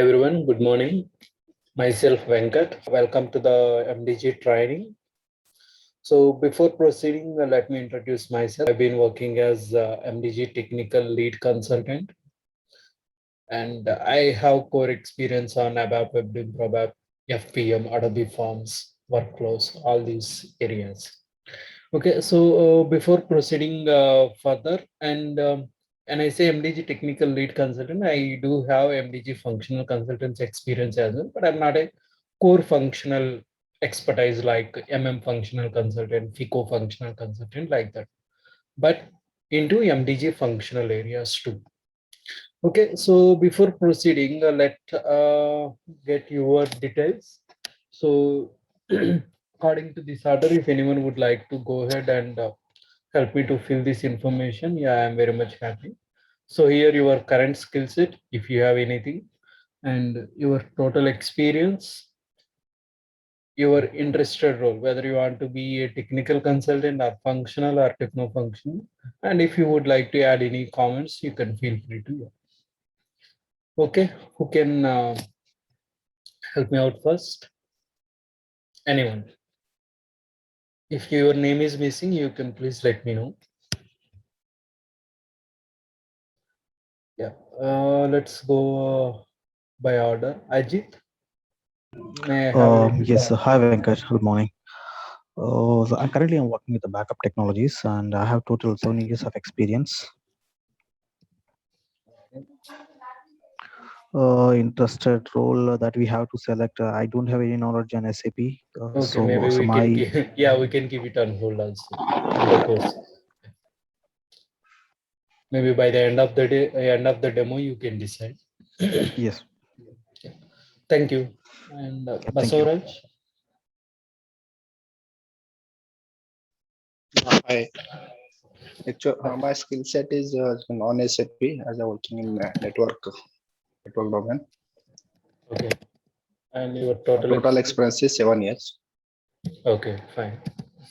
everyone, good morning. Myself Venkat. Welcome to the MDG training. So before proceeding, let me introduce myself. I've been working as MDG technical lead consultant, and I have core experience on ABAP, WebDim, ProBAP, FPM, Adobe Forms, workflows, all these areas. Okay, so before proceeding further, and I say MDG technical lead consultant, I do have MDG functional consultants experience as well, but I'm not a core functional expertise like functional consultant, FICO functional consultant like that, but into MDG functional areas too. Okay, so before proceeding, let get your details. So according to this order, if anyone would like to go ahead and help me to fill this information, yeah, I'm very much happy. So here your current skill set, if you have anything, and your total experience, your interested role, whether you want to be a technical consultant or functional or techno-functional. And if you would like to add any comments, you can feel free to. Okay, who can help me out first? Anyone? If your name is missing, you can please let me know. Yeah, let's go by order. Ajit, may I have Yes, hi Venkat, good morning. So I'm currently working with the backup technologies and I have total 7 years of experience. Interested role that we have to select. I don't have any knowledge on SAP. okay, maybe we can give, yeah, we can keep it on hold also in the course. Maybe by the end of the day, end of the demo, you can decide. Yes. Thank you. And Thank you. Basavaraj? Hi. Actually, my skill set is non-SAP as I'm working in network domain. Okay. And your total experience is 7 years. Okay, fine.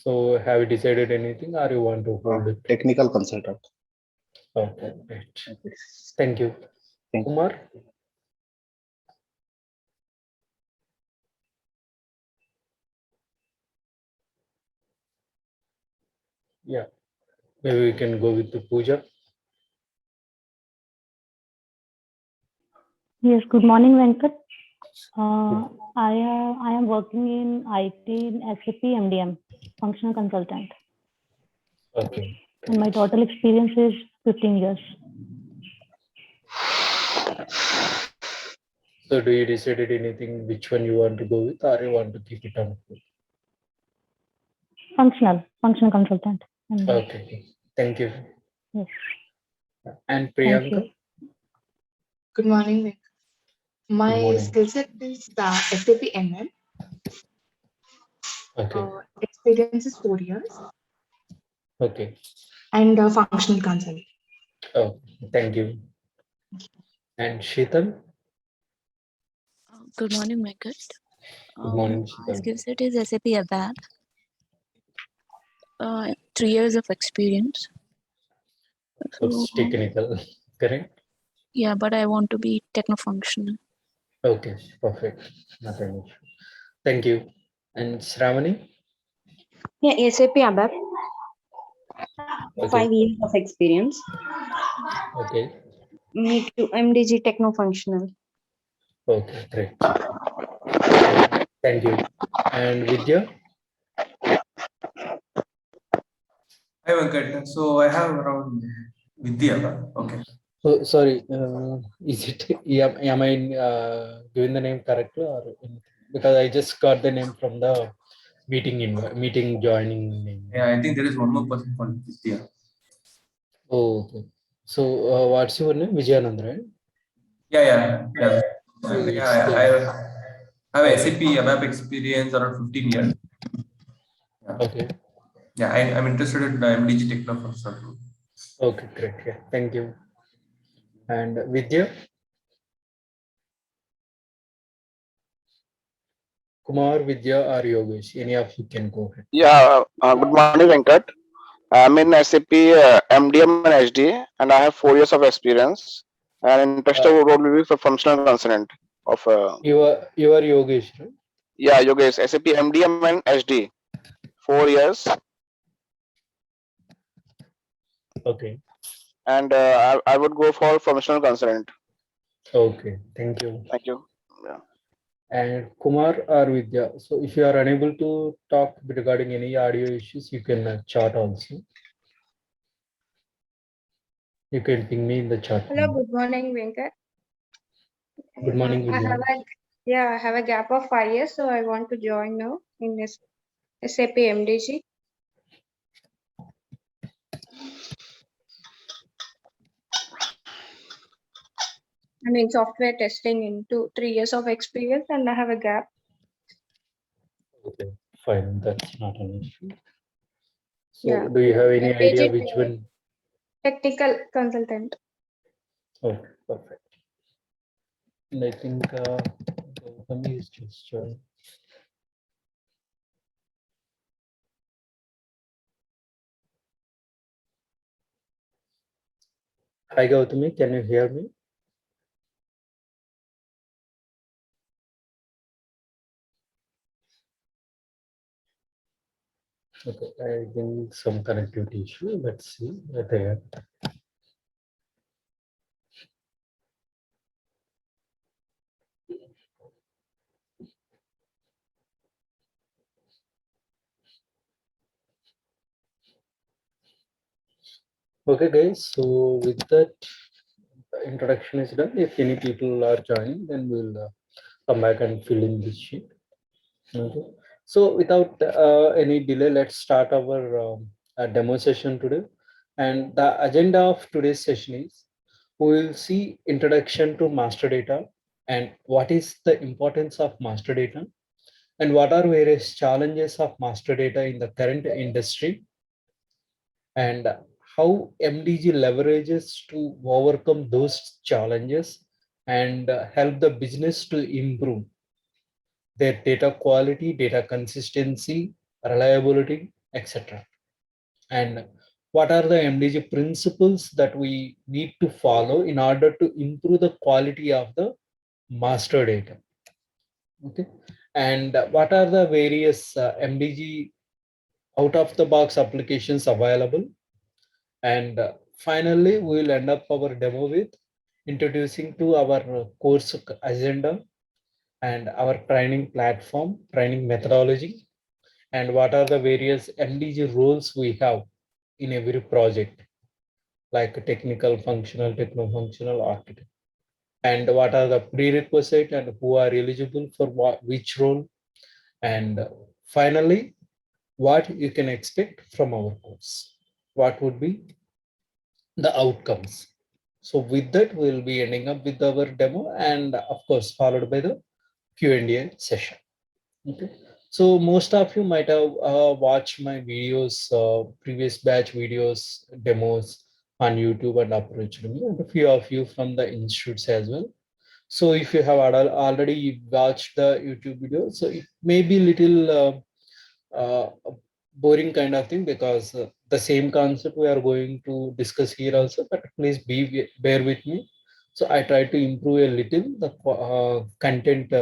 So have you decided anything or you want to hold it? Technical consultant. Okay, great. Thank you. Thank you. Kumar? Yeah, maybe we can go with the Pooja. Yes, good morning, Venkat. I am working in IT in SAP MDM, functional consultant. Okay. And my total experience is 15 years. So do you decided anything which one you want to go with or you want to keep it on? Functional consultant. Okay, thank you. Yes. And Priyanka? Good morning, Venkat. My skill set is the SAP ML. Okay. Experience is 4 years. Okay. And functional consultant. Oh, thank you. And Sheetal? Good morning, Venkat. Good morning, My Sheetal. skill set is SAP ABAP. 3 years of experience. So it's technical, correct? Yeah, but I want to be techno-functional. Okay, perfect. Nothing. Thank you. And Shravani? Yeah, SAP ABAP. Okay. 5 years of experience. Okay. Me too. MDG techno-functional. Okay, great. Thank you. And Vidya? Hi Venkat. So I have around Vidya. Okay. Oh, sorry. Is it? Am I giving the name correctly or because I just got the name from the meeting joining name? Yeah, I think there is one more person called Vidya. Oh, okay. So what's your name? Vijayanand, right? Yeah. So I have SAP ABAP experience around 15 years. Yeah. Okay. Yeah, I'm interested in MDG techno-functional. Okay, great. Yeah, thank you. And Vidya? Kumar, Vidya, or Yogesh? Any of you can go ahead. Yeah, good morning, Venkat. I'm in SAP MDM and HD, and I have 4 years of experience. And interested role will be for functional consultant. of You are Yogesh, right? yeah, Yogesh, SAP MDM and SD. 4 years, Okay. and I would go for functional consultant. Okay. Thank you. Thank you. Yeah. And Kumar or Vidya. So if you are unable to talk regarding any audio issues, you can chat also. You can ping me in the chat. Hello, good morning, Venkat. Good morning, I Vidya. have a gap of 5 years, so I want to join now in this SAP MDG. I mean, software testing in 3 years of experience, and I have a gap. Okay, fine. That's not an issue. So Yeah. do you have any idea MDG which one? technical consultant. Okay, perfect. And I think Gautami is just joined. Hi Gautami, can you hear me? Okay, I think some connectivity issue. Let's see there. Okay, guys. So with that, the introduction is done. If any people are joining, then we'll come back and fill in this sheet. Okay. So without any delay, let's start our demo session today. And the agenda of today's session is we will see introduction to master data and what is the importance of master data and what are various challenges of master data in the current industry and how MDG leverages to overcome those challenges and help the business to improve their data quality, data consistency, reliability, etc. And what are the MDG principles that we need to follow in order to improve the quality of the master data? Okay. And what are the various MDG out of the box applications available? And finally, we will end up our demo with introducing to our course agenda and our training platform, training methodology, and what are the various MDG roles we have in every project, like technical, functional, techno-functional, architect, and what are the prerequisites and who are eligible for which role, and finally, what you can expect from our course. What would be the outcomes? So with that, we'll be ending up with our demo and of course, followed by the Q&A session. Okay. So most of you might have watched my videos, previous batch videos, demos on YouTube and approached me, and a few of you from the institutes as well. So if you have already watched the YouTube video, so it may be little boring kind of thing because the same concept we are going to discuss here also, but please bear with me. So I try to improve a little the content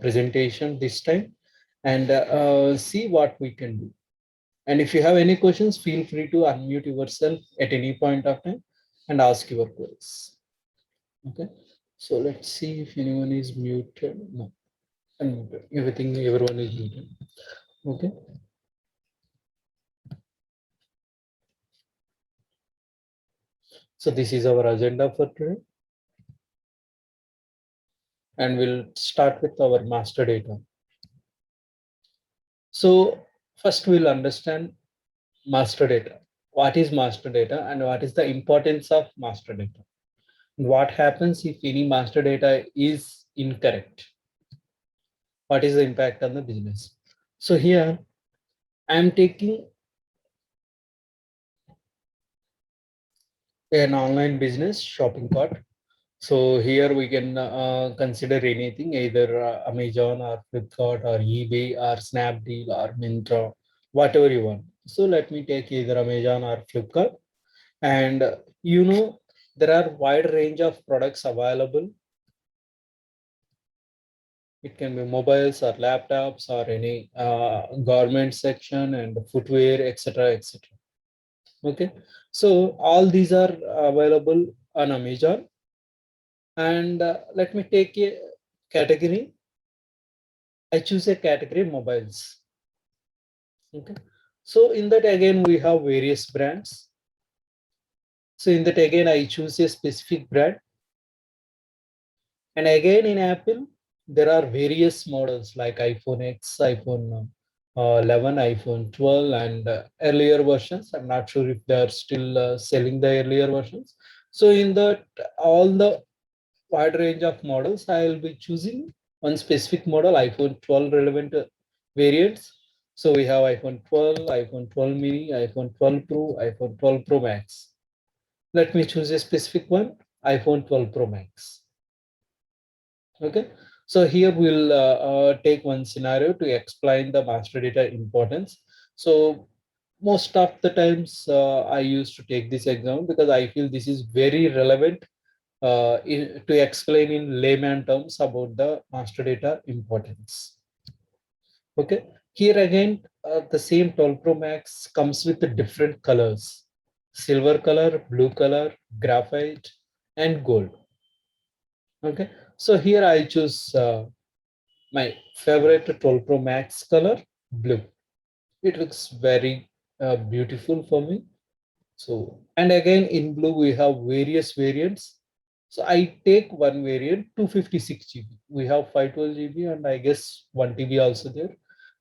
presentation this time and see what we can do. And if you have any questions, feel free to unmute yourself at any point of time and ask your queries. Okay. So let's see if anyone is muted. No, and everyone is muted. Okay. So this is our agenda for today. And we'll start with our master data. So first we'll understand master data. What is master data and what is the importance of master data? And what happens if any master data is incorrect? What is the impact on the business? So here I'm taking an online business shopping cart. So here we can consider anything, either Amazon or Flipkart or eBay or Snapdeal or Myntra, whatever you want. So let me take either Amazon or Flipkart. And there are wide range of products available It can be mobiles or laptops or any garment section and footwear, etc., etc. Okay, so all these are available on Amazon. And let me take a category. I choose a category mobiles. Okay, so in that again we have various brands. So in that again I choose a specific brand. And again in Apple, there are various models like iPhone X, iPhone 11, iPhone 12, and earlier versions. I'm not sure if they are still selling the earlier versions. So in that, all the wide range of models, I will be choosing one specific model, iPhone 12 relevant variants. So we have iPhone 12, iPhone 12 mini, iPhone 12 Pro, iPhone 12 Pro Max. Let me choose a specific one, iPhone 12 Pro Max. Okay, so here we'll take one scenario to explain the master data importance. So most of the times I used to take this example because I feel this is very relevant to explain in layman terms about the master data importance. Okay, here again, the same 12 Pro Max comes with the different colors: silver color, blue color, graphite, and gold. Okay, so here I choose my favorite 12 Pro Max color, blue. It looks very beautiful for me. So, and again in blue we have various variants. So I take one variant, 256 GB. We have 512 GB and I guess 1 TB also there,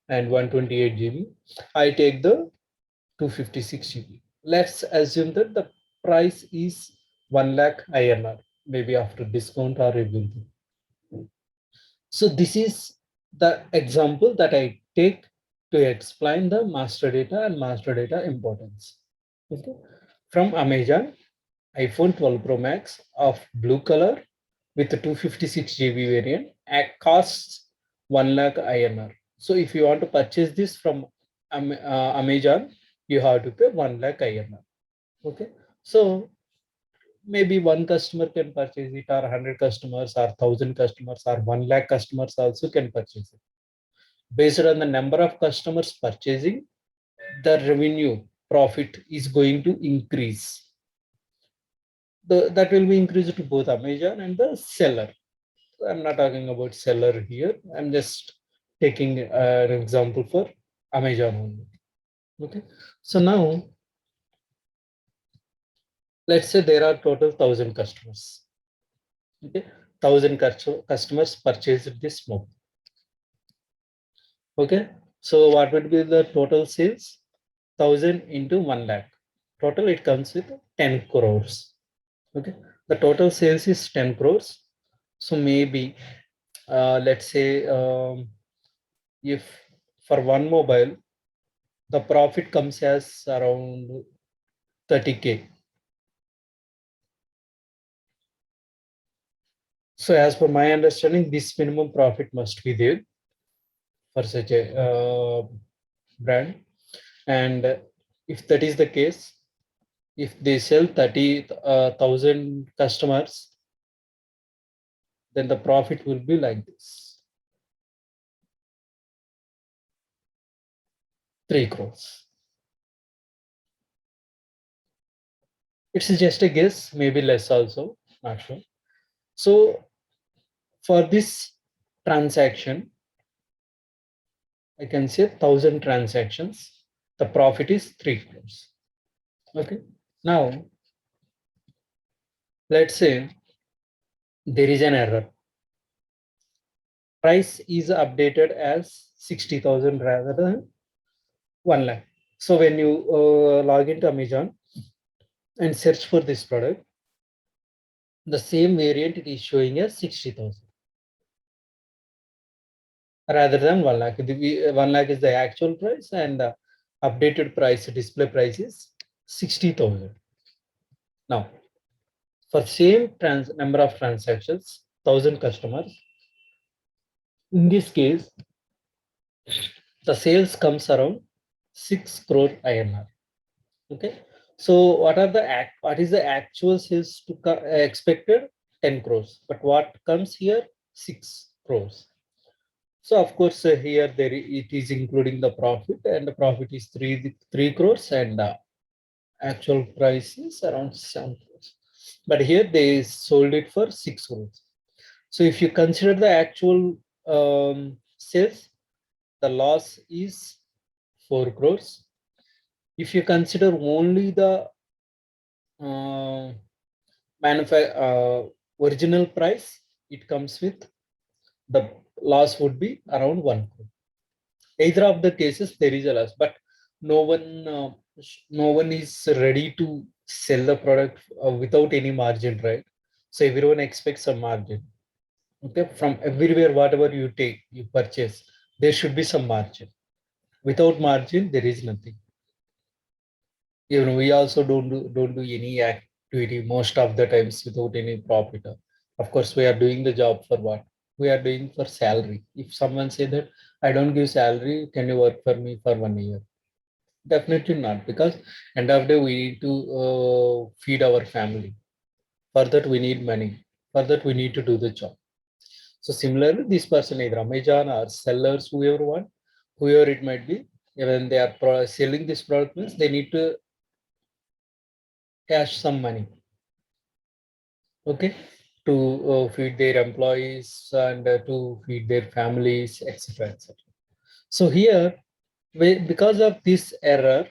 and 128 GB. I take the 256 GB. Let's assume that the price is 1 lakh INR, maybe after discount or everything. So this is the example that I take to explain the master data and master data importance. Okay. From Amazon, iPhone 12 Pro Max of blue color with the 256 GB variant costs 1 lakh INR. So if you want to purchase this from Amazon, you have to pay 1 lakh INR. Okay. So maybe one customer can purchase it, or 100 customers, or 1,000 customers, or 1 lakh customers also can purchase it. Based on the number of customers purchasing, the revenue profit is going to increase. That will be increased to both Amazon and the seller. I'm not talking about seller here. I'm just taking an example for Amazon only. Okay. So now, let's say there are total 1,000 customers. Okay, 1,000 customers purchased this mobile. Okay, so what would be the total sales? 1,000 into 1 lakh. Total it comes with 10 crores. Okay, the total sales is 10 crores. So maybe let's say if for one mobile, the profit comes as around 30K. So as per my understanding, this minimum profit must be there for such a brand. And if that is the case, if they sell 30,000 customers, then the profit will be like this: 3 crores. It's just a guess, maybe less also, not sure. So for this transaction, I can say 1,000 transactions, the profit is 3 crores. Okay. Now, let's say there is an error. Price is updated as 60,000 rather than 1 lakh. So when you log into Amazon and search for this product, the same variant it is showing as 60,000 rather than 1 lakh. 1 lakh is the actual price, and the updated price, display price, is 60,000. Now, for same number of transactions, 1,000 customers, in this case, the sales comes around 6 crore INR. Okay. So what is the actual sales to expected? 10 crores. But what comes here? 6 crores. So of course here it is including the profit, and the profit is 3 crores, and actual price is around 7 crores. But here they sold it for 6 crores. So if you consider the actual sales, the loss is 4 crores. If you consider only the original price, it comes with the loss would be around 1 crore. Either of the cases there is a loss, but no one is ready to sell the product without any margin, right? So everyone expects a margin. Okay, from everywhere, whatever you take, you purchase, there should be some margin. Without margin, there is nothing. We also don't do any activity most of the times without any profit. Of course, we are doing the job for what? We are doing for salary. If someone say that I don't give salary, can you work for me for 1 year? Definitely not, because end of the day we need to feed our family. For that we need money. For that we need to do the job. So similarly, this person, either Amazon or sellers, whoever it might be, when they are selling this product, means they need to cash some money, okay, to feed their employees and to feed their families, etc., etc. So here, because of this error,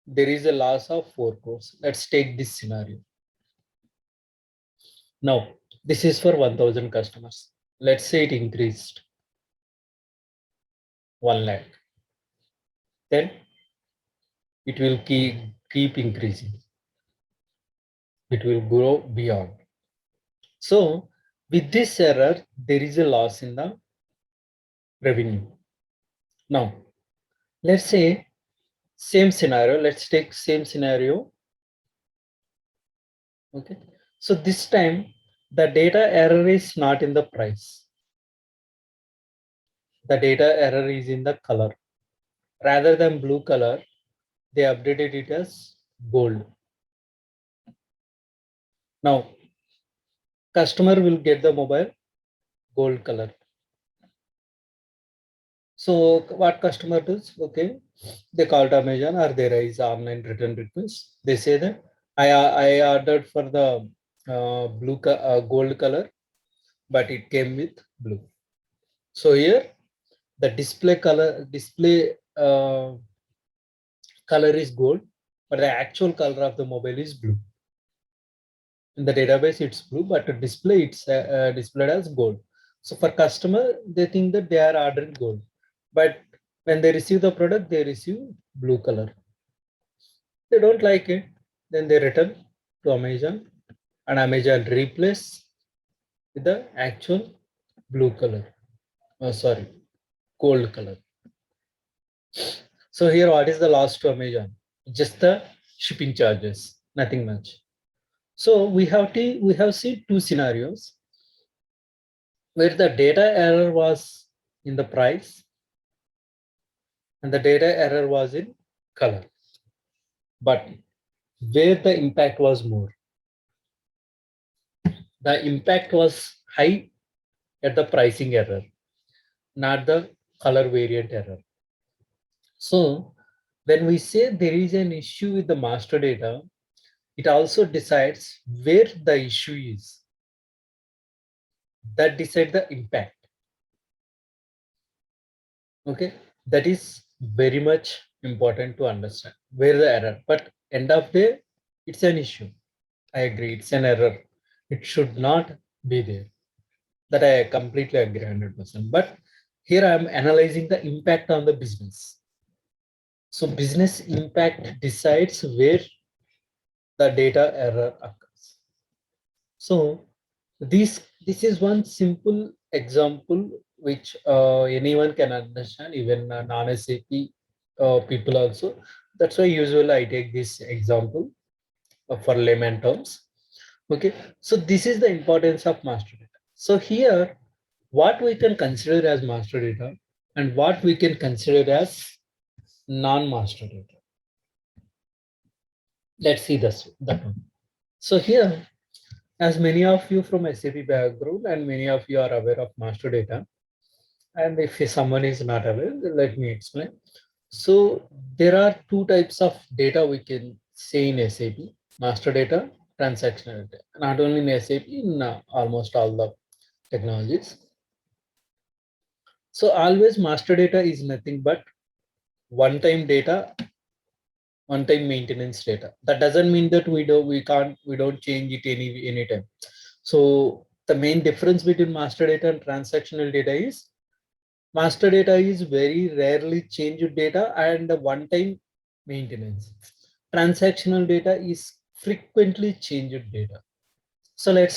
there is a loss of 4 crores. Let's take this scenario. Now, this is for 1,000 customers. Let's say it increased 1 lakh. Then it will keep increasing. It will grow beyond. So with this error, there is a loss in the revenue. Now, let's say same scenario. Let's take same scenario. Okay. So this time the data error is not in the price. The data error is in the color. Rather than blue color, they updated it as gold. Now, customer will get the mobile gold color. So what customer does? Okay, they call to Amazon, or there is online return request. They say that I ordered for the gold color, but it came with blue. So here the display color is gold, but the actual color of the mobile is blue. In the database it's blue, but to display it's displayed as gold. So for customer, they think that they are ordering gold, but when they receive the product, they receive blue color. They don't like it, then they return to Amazon, and Amazon replace with the actual blue color. Sorry, gold color. So here, what is the loss to Amazon? Just the shipping charges, nothing much. So we have seen two scenarios where the data error was in the price and the data error was in color, but where the impact was more, the impact was high at the pricing error, not the color variant error. So when we say there is an issue with the master data, it also decides where the issue is. That decides the impact. Okay, that is very much important to understand where the error, but end of day, it's an issue. I agree, it's an error. It should not be there. That I completely agree 100%. But here I am analyzing the impact on the business. So business impact decides where the data error occurs. So this is one simple example which anyone can understand, even non-SAP people also. That's why usually I take this example for layman terms. Okay, so this is the importance of master data. So here, what we can consider as master data and what we can consider as non-master data. Let's see that one. So here, as many of you from SAP background and many of you are aware of master data, And if someone is not aware, let me explain. So there are two types of data we can say in SAP: master data, transactional data. Not only in SAP, in almost all the technologies. So always master data is nothing but one-time data, one-time maintenance data. That doesn't mean that we don't change it anytime. So the main difference between master data and transactional data is master data is very rarely changed data and one-time maintenance. Transactional data is frequently changed data. So let's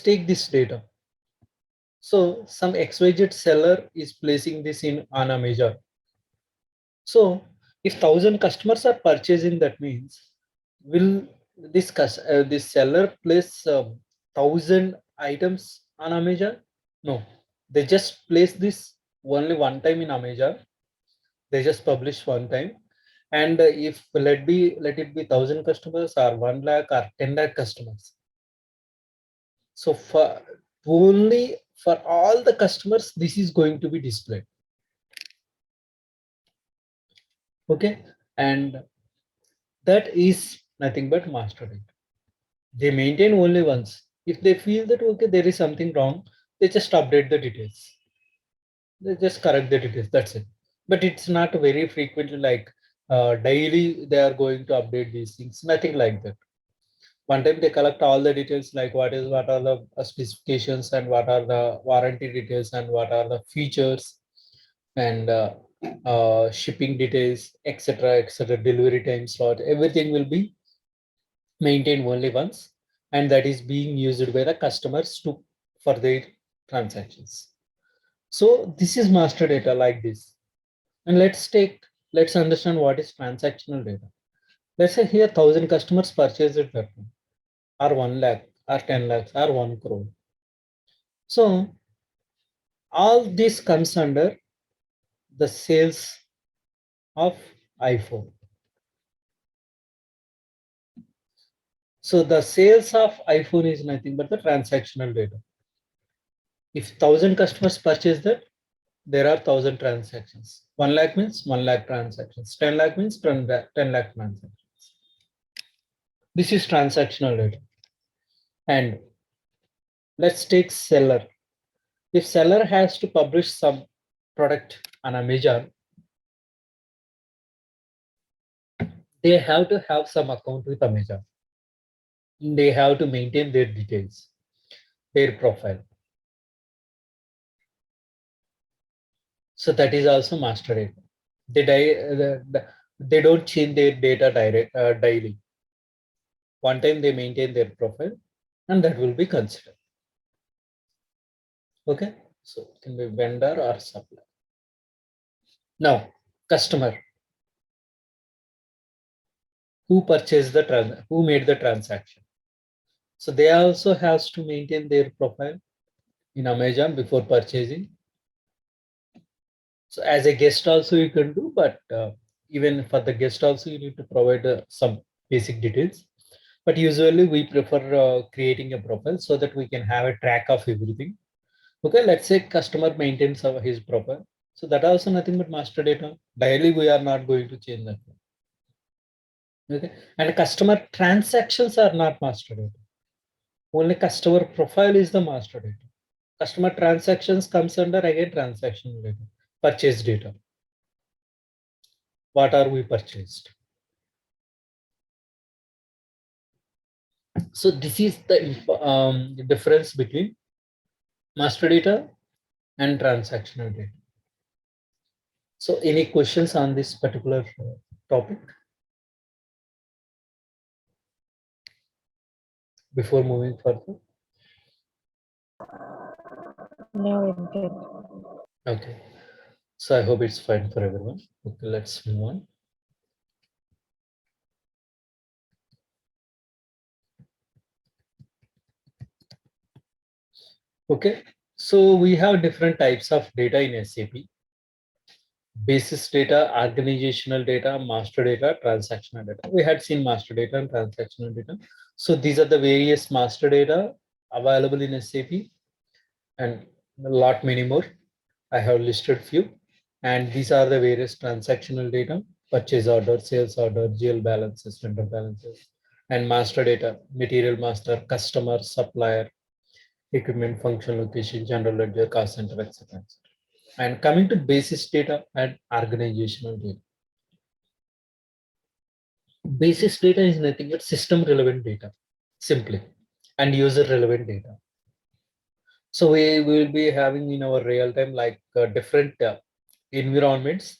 take this data. So some XYZ seller is placing this in on Amazon. So if 1,000 customers are purchasing, that means will this seller place 1,000 items on Amazon? No, they just place this only one time in Amazon. They just publish one time. And if let it be 1,000 customers or 1 lakh or 10 lakh customers. So for only for all the customers, this is going to be displayed. Okay, and that is nothing but master data. They maintain only once. If they feel that okay, there is something wrong, they just update the details. They just correct the details. That's it. But it's not very frequently like daily they are going to update these things. Nothing like that. One time they collect all the details like what are the specifications and what are the warranty details and what are the features and shipping details, etc., etc., delivery time slot. Everything will be maintained only once, and that is being used by the customers to for their transactions. So this is master data like this. And let's understand what is transactional data. Let's say here 1,000 customers purchased it that one, or 1 lakh, or 10 lakhs, or 1 crore. So all this comes under the sales of iPhone. So the sales of iPhone is nothing but the transactional data. If 1,000 customers purchase that, there are 1,000 transactions. 1 lakh means 1 lakh transactions. 10 lakh means 10 lakh transactions. This is transactional data. And let's take seller. If seller has to publish some product on Amazon, they have to have some account with Amazon. They have to maintain their details, their profile. So that is also master data. They don't change their data daily. One time they maintain their profile, and that will be considered. Okay, so it can be vendor or supplier. Now, customer who purchased who made the transaction. So they also has to maintain their profile in Amazon before purchasing. So as a guest also you can do, but even for the guest also you need to provide some basic details. But usually we prefer creating a profile so that we can have a track of everything. Okay, let's say customer maintains his profile. So that also nothing but master data. Daily we are not going to change that. Okay, and customer transactions are not master data. Only customer profile is the master data. Customer transactions comes under again transaction data, purchase data. What are we purchased? So this is the difference between master data and transactional data. So any questions on this particular topic before moving further? No. Okay, so I hope it's fine for everyone. Okay, let's move on. Okay, so we have different types of data in SAP. Basis data, organizational data, master data, transactional data. We had seen master data and transactional data. So these are the various master data available in SAP. And a lot many more. I have listed few, and these are the various transactional data: purchase order, sales order, GL balances, vendor balances, and master data: material master, customer, supplier, equipment, function, location, general ledger, cost center, etc. And coming to basis data and organizational data. Basis data is nothing but system relevant data, simply, and user relevant data. So we will be having in our real time like different environments.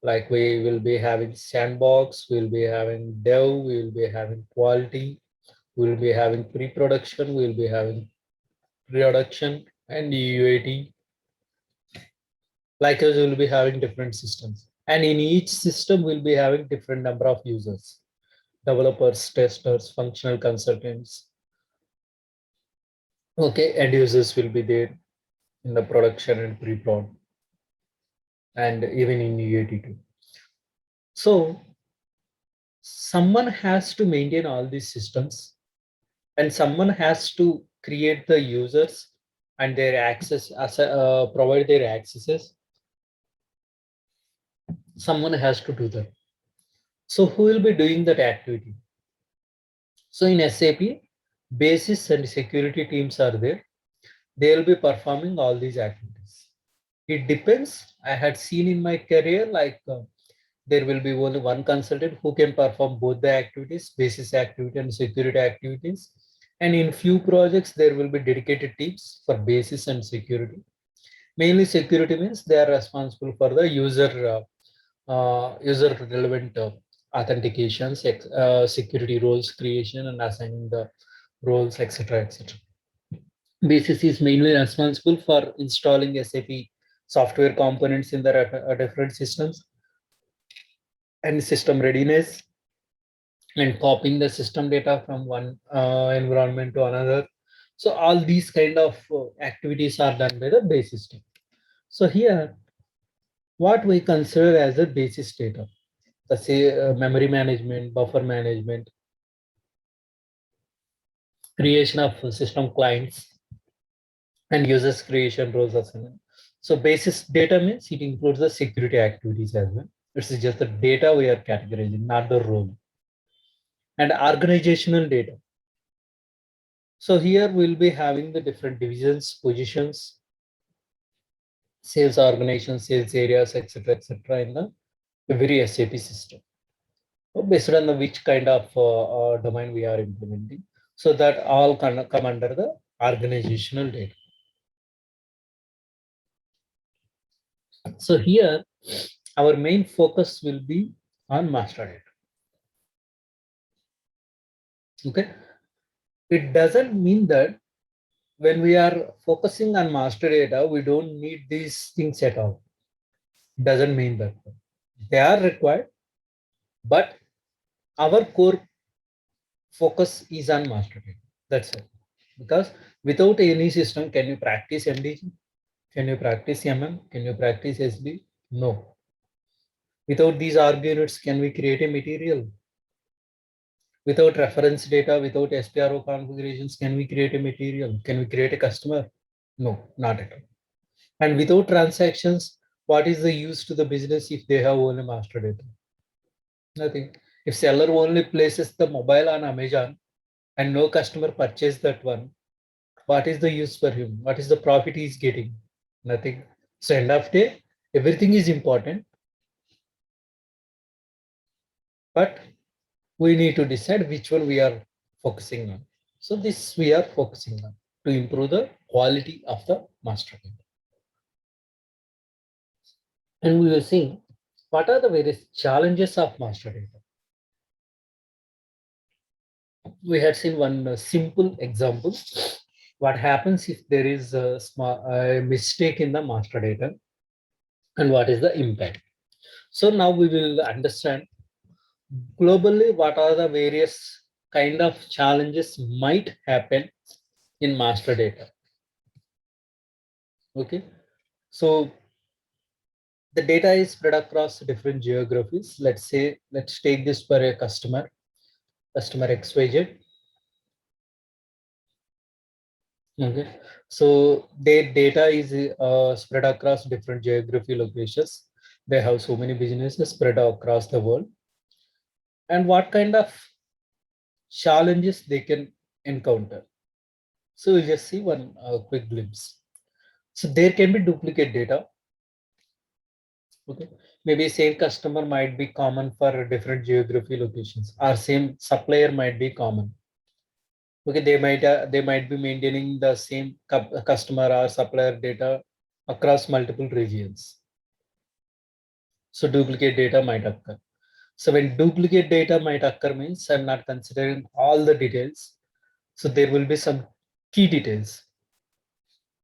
Like we will be having sandbox, we'll be having dev, we will be having quality, we'll be having pre-production, we'll be having production and UAT. Like us, we'll be having different systems. And in each system, we'll be having different number of users: developers, testers, functional consultants. Okay, end users will be there in the production and pre-prod, and even in UAT too. So someone has to maintain all these systems, and someone has to create the users and their access, provide their accesses. Someone has to do that. So who will be doing that activity? So in SAP, basis and security teams are there. They will be performing all these activities. It depends. I had seen in my career, like there will be only one consultant who can perform both the activities, basis activity and security activities. And in few projects, there will be dedicated teams for basis and security. Mainly security means they are responsible for the user relevant authentications, security roles creation and assigning the roles, etc. etc. Basis is mainly responsible for installing SAP software components in the different systems and system readiness, and copying the system data from one environment to another. So all these kind of activities are done by the basis team. So here, what we consider as a basis data, let's say memory management, buffer management, creation of system clients, and users creation roles as well. So basis data means it includes the security activities as well. It's just the data we are categorizing, not the role. And organizational data. So here we'll be having the different divisions, positions, sales organization, sales areas, etc., in the every SAP system. So based on the which kind of domain we are implementing. So that all come under the organizational data. So here, our main focus will be on master data. Okay. It doesn't mean that when we are focusing on master data, we don't need these things at all. Doesn't mean that. They are required, but our core focus is on master data. That's it. Because without any system, can you practice MDG? Can you practice MM? Can you practice SD? No. Without these org units, can we create a material? Without reference data, without SPRO configurations, can we create a material? Can we create a customer? No, not at all. And without transactions, what is the use to the business if they have only master data? Nothing. If seller only places the mobile on Amazon and no customer purchase that one, what is the use for him? What is the profit he is getting? Nothing. So end of day, everything is important, but we need to decide which one we are focusing on. So this we are focusing on to improve the quality of the master data. And we will see what are the various challenges of master data. We had seen one simple example. What happens if there is a mistake in the master data, and what is the impact? So now we will understand globally what are the various kind of challenges might happen in master data. Okay, so the data is spread across different geographies. Let's say, let's take this for a customer XYZ. Okay, So their data is spread across different geography locations. They have so many businesses spread across the world. And what kind of challenges they can encounter. So we'll just see one quick glimpse. So there can be duplicate data. Okay, maybe same customer might be common for different geography locations, or same supplier might be common. Okay, they might be maintaining the same customer or supplier data across multiple regions. So duplicate data might occur. So when duplicate data might occur means I'm not considering all the details. So there will be some key details.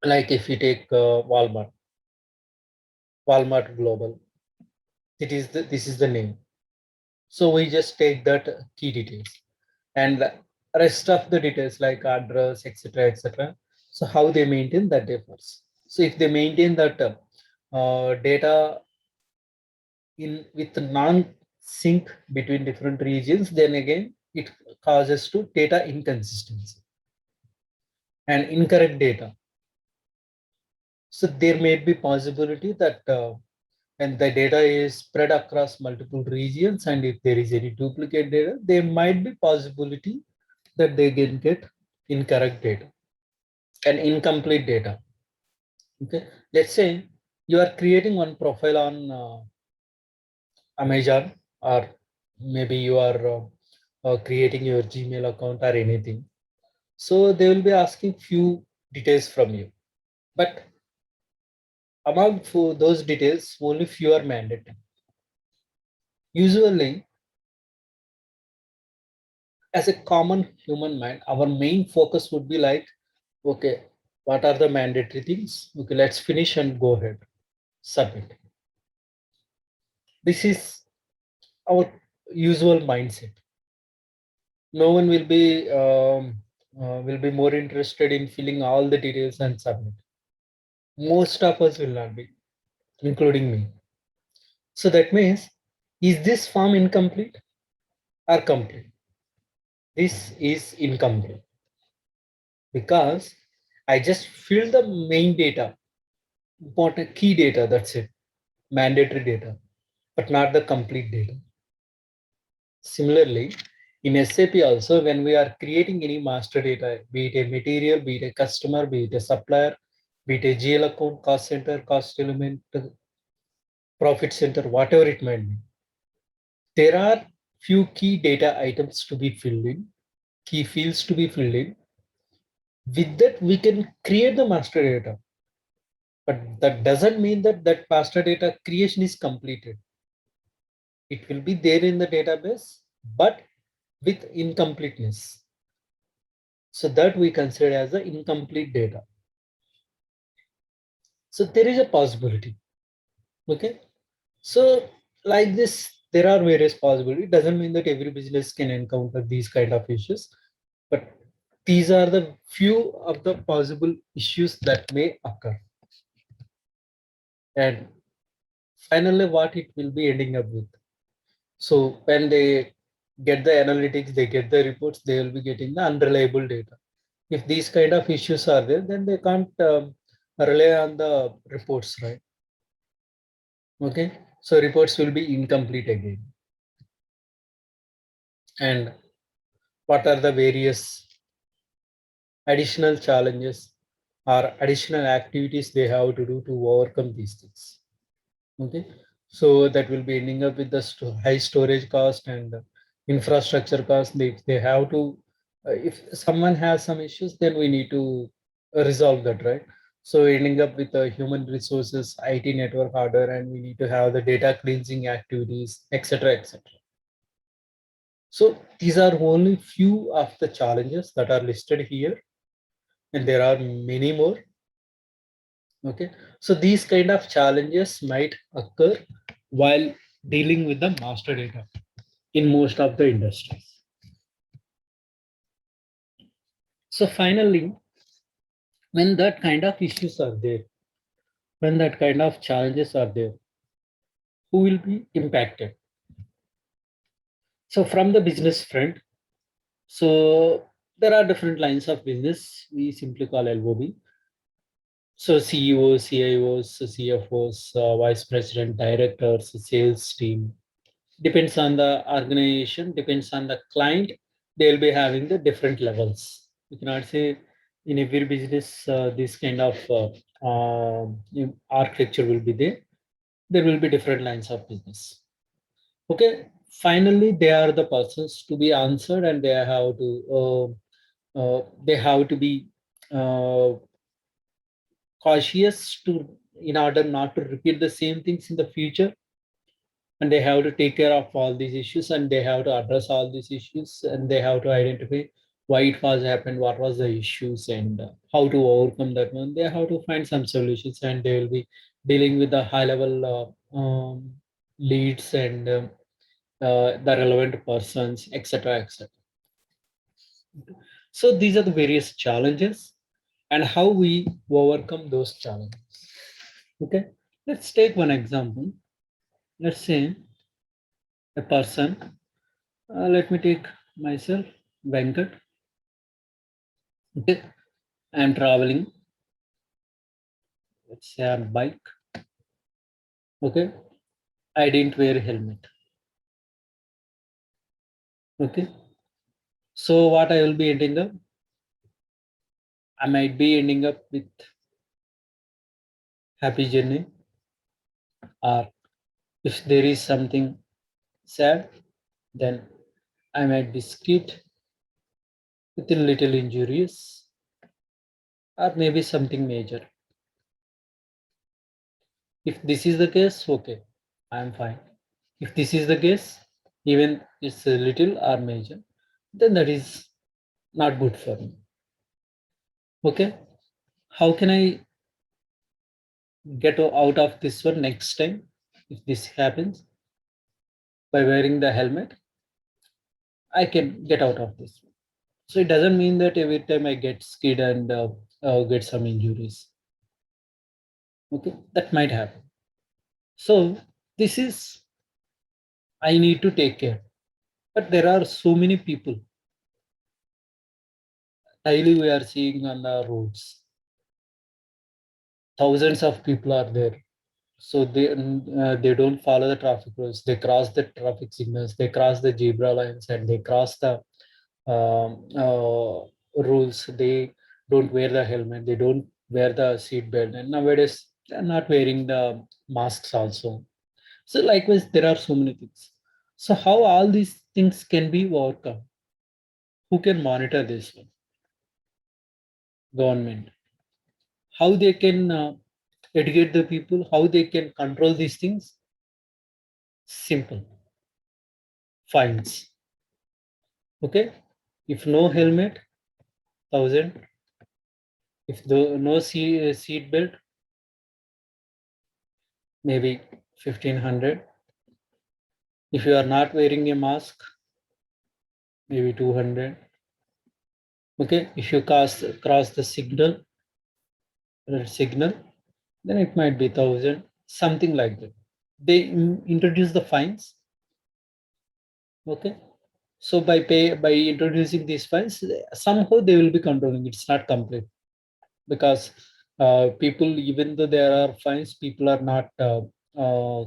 Like if you take Walmart Global, this is the name. So we just take that key details and the rest of the details like address, etc., etc. So how they maintain that differs. So if they maintain that data in with non-sync between different regions, then again it causes to data inconsistency and incorrect data. So there may be possibility that and the data is spread across multiple regions, and if there is any duplicate data, there might be possibility that they can get incorrect data and incomplete data. Okay, let's say you are creating one profile on Amazon, or maybe you are creating your Gmail account or anything. So they will be asking few details from you, but among those details, only few are mandatory. Usually, as a common human mind, our main focus would be like, okay, what are the mandatory things? Okay, let's finish and go ahead, submit. This is our usual mindset. No one will be more interested in filling all the details and submit. Most of us will not be, including me. So that means, is this form incomplete or complete? This is incomplete because I just filled the main data, important key data, that's it, mandatory data, but not the complete data. Similarly, in SAP also, when we are creating any master data, be it a material, be it a customer, be it a supplier, be it a GL account, cost center, cost element, profit center, whatever it might be, there are few key data items to be filled in, key fields to be filled in. With that, we can create the master data. But that doesn't mean that that master data creation is completed. It will be there in the database, but with incompleteness. So that we consider as the incomplete data. So there is a possibility. Okay. So like this, there are various possibilities. It doesn't mean that every business can encounter these kind of issues, but these are the few of the possible issues that may occur. And finally, what it will be ending up with. So when they get the analytics, they get the reports, they will be getting the unreliable data. If these kind of issues are there, then they can't rely on the reports, right? Okay, so reports will be incomplete again. And what are the various additional challenges or additional activities they have to do to overcome these things? Okay, so that will be ending up with the high storage cost and infrastructure cost. They have to, if someone has some issues, then we need to resolve that, right? So ending up with the human resources, IT network hardware, and we need to have the data cleansing activities, etc., etc. So these are only few of the challenges that are listed here, and there are many more. Okay, so these kind of challenges might occur while dealing with the master data in most of the industries. So finally, when that kind of issues are there, when that kind of challenges are there, who will be impacted? So from the business front, so there are different lines of business we simply call LOB. So CEOs, CIOs, CFOs, vice president, directors, sales team, depends on the organization, depends on the client, they'll be having the different levels. You cannot say in every business this kind of architecture will be there. There will be different lines of business. Okay, finally they are the persons to be answered, and they have to be uh, cautious to, in order not to repeat the same things in the future, and they have to take care of all these issues, and they have to address all these issues, and they have to identify why it was happened, what was the issues, and how to overcome that one. They have to find some solutions, and they will be dealing with the high level leads and the relevant persons, etc., etc. So these are the various challenges and how we overcome those challenges. Okay, let's take one example. Let's say a person, let me take myself, Venkat. Okay, I am traveling, let's say on bike. Okay, I didn't wear a helmet. Okay, so what I will be ending up, I might be ending up with happy journey, or if there is something sad, then I might be skipped with a little injurious, or maybe something major. If this is the case, okay, I am fine. If this is the case, even it's a little or major, then that is not good for me. Okay, how can I get out of this one next time if this happens? By wearing the helmet, I can get out of this one. So it doesn't mean that every time I get skid and get some injuries. Okay, that might happen. So this is, I need to take care. But there are so many people daily we are seeing on the roads. Thousands of people are there. So they don't follow the traffic rules. They cross the traffic signals. They cross the zebra lines, and they cross the rules. They don't wear the helmet. They don't wear the seat belt. And nowadays they're not wearing the masks also. So likewise, there are so many things. So how all these things can be overcome? Who can monitor this one? Government. How they can educate the people? How they can control these things? Simple. Fines. Okay. If no helmet, 1,000. If no seat belt, maybe 1,500. If you are not wearing a mask, maybe 200. Okay. If you cross the signal, red signal, then it might be 1,000, something like that. They introduce the fines. Okay. So by introducing these fines, somehow they will be controlling. It's not complete, because people, even though there are fines, people are not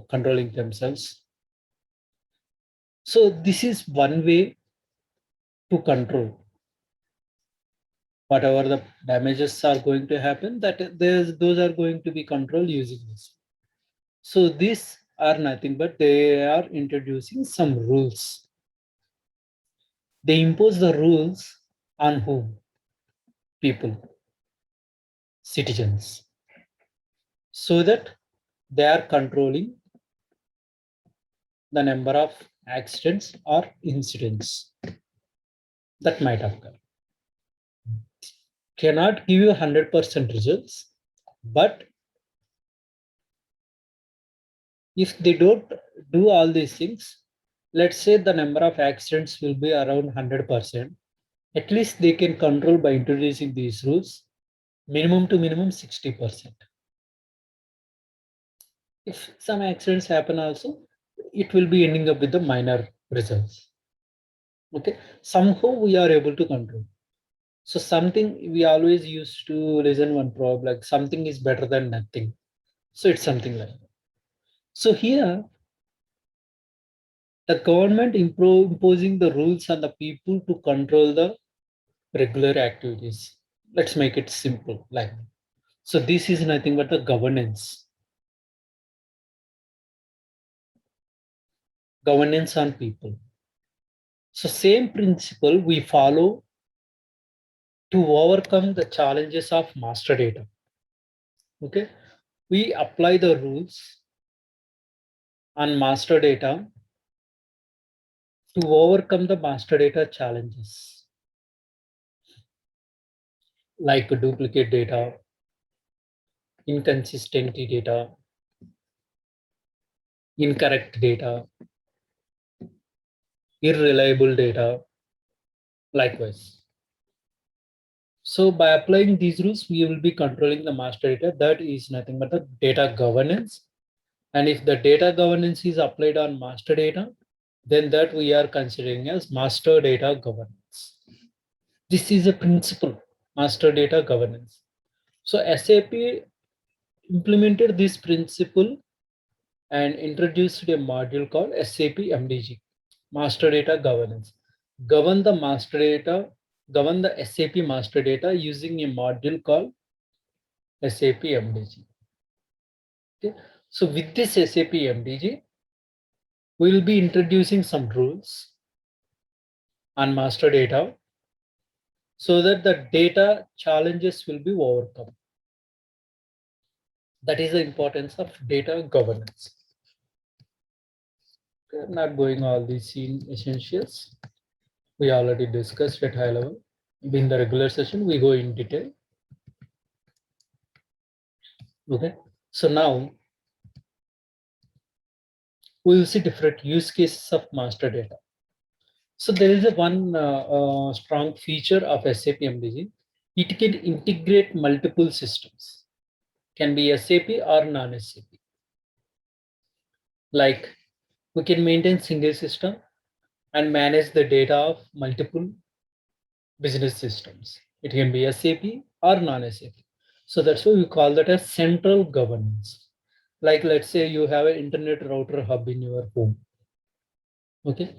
controlling themselves. So this is one way to control whatever the damages are going to happen, that those are going to be controlled using this. So these are nothing but they are introducing some rules. They impose the rules on whom? People, citizens, so that they are controlling the number of accidents or incidents that might occur. Cannot give you 100% results, but if they don't do all these things, let's say the number of accidents will be around 100%, at least they can control by introducing these rules, minimum to minimum 60%. If some accidents happen also, it will be ending up with the minor results. Okay, somehow we are able to control. So something we always used to listen one proverb like something is better than nothing. So it's something like that. So here the government imposing the rules on the people to control the regular activities. Let's make it simple like that. So this is nothing but the governance. Governance on people. So same principle we follow to overcome the challenges of master data. Okay, we apply the rules on master data to overcome the master data challenges like duplicate data, inconsistent data, incorrect data, irreliable data, likewise. So by applying these rules, we will be controlling the master data. That is nothing but the data governance. And if the data governance is applied on master data, then that we are considering as master data governance. This is a principle, master data governance. So SAP implemented this principle and introduced a module called SAP MDG, master data governance. Govern the master data, govern the SAP master data using a module called SAP MDG. Okay. So with this SAP MDG, we will be introducing some rules on master data so that the data challenges will be overcome. That is the importance of data governance. Okay, I'm not going all these essentials. We already discussed at high level. In the regular session, we go in detail. Okay, so now we will see different use cases of master data. So there is a one strong feature of SAP MDG. It can integrate multiple systems, can be SAP or non-SAP. Like we can maintain single system and manage the data of multiple business systems. It can be SAP or non-SAP. So that's why we call that as central governance. Like let's say you have an internet router hub in your home. Okay,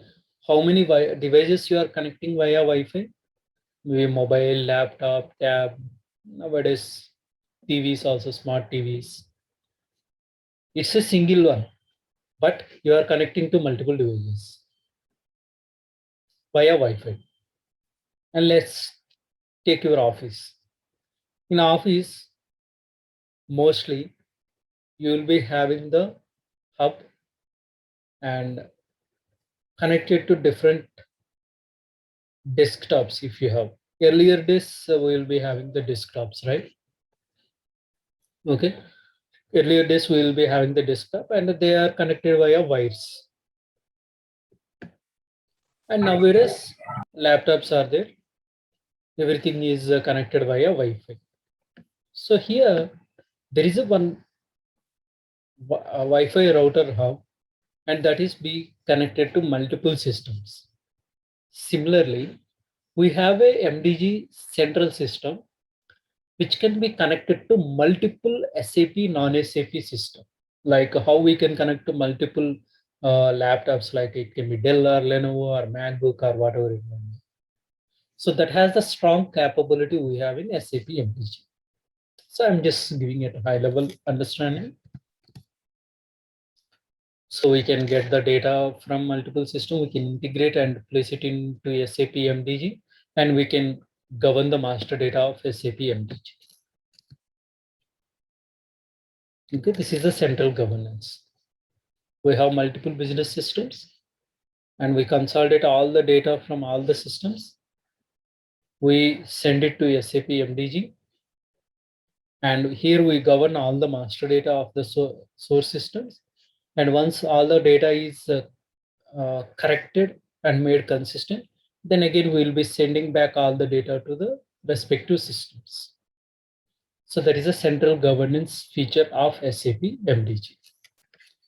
how many devices you are connecting via Wi-Fi? Maybe mobile, laptop, tab, nowadays TVs also, smart TVs. It's a single one, but you are connecting to multiple devices via Wi-Fi. And let's take your office. In office, mostly you will be having the hub and connected to different desktops if you have. Earlier days, we will be having the desktops, right? Okay. Earlier days, we will be having the desktop and they are connected via wires. And nowadays, laptops are there. Everything is connected via Wi-Fi. So here, there is a one Wi-Fi router hub, and that is be connected to multiple systems. Similarly, we have a MDG central system, which can be connected to multiple SAP, non-SAP system. Like how we can connect to multiple laptops, like it can be Dell or Lenovo or MacBook or whatever it may be. So that has the strong capability we have in SAP MDG. So I'm just giving it a high level understanding. So we can get the data from multiple systems, we can integrate and place it into SAP MDG, and we can govern the master data of SAP MDG. Okay, this is the central governance. We have multiple business systems and we consolidate all the data from all the systems. We send it to SAP MDG. And here we govern all the master data of the source systems. And once all the data is corrected and made consistent, then again we'll be sending back all the data to the respective systems. So that is a central governance feature of SAP MDG.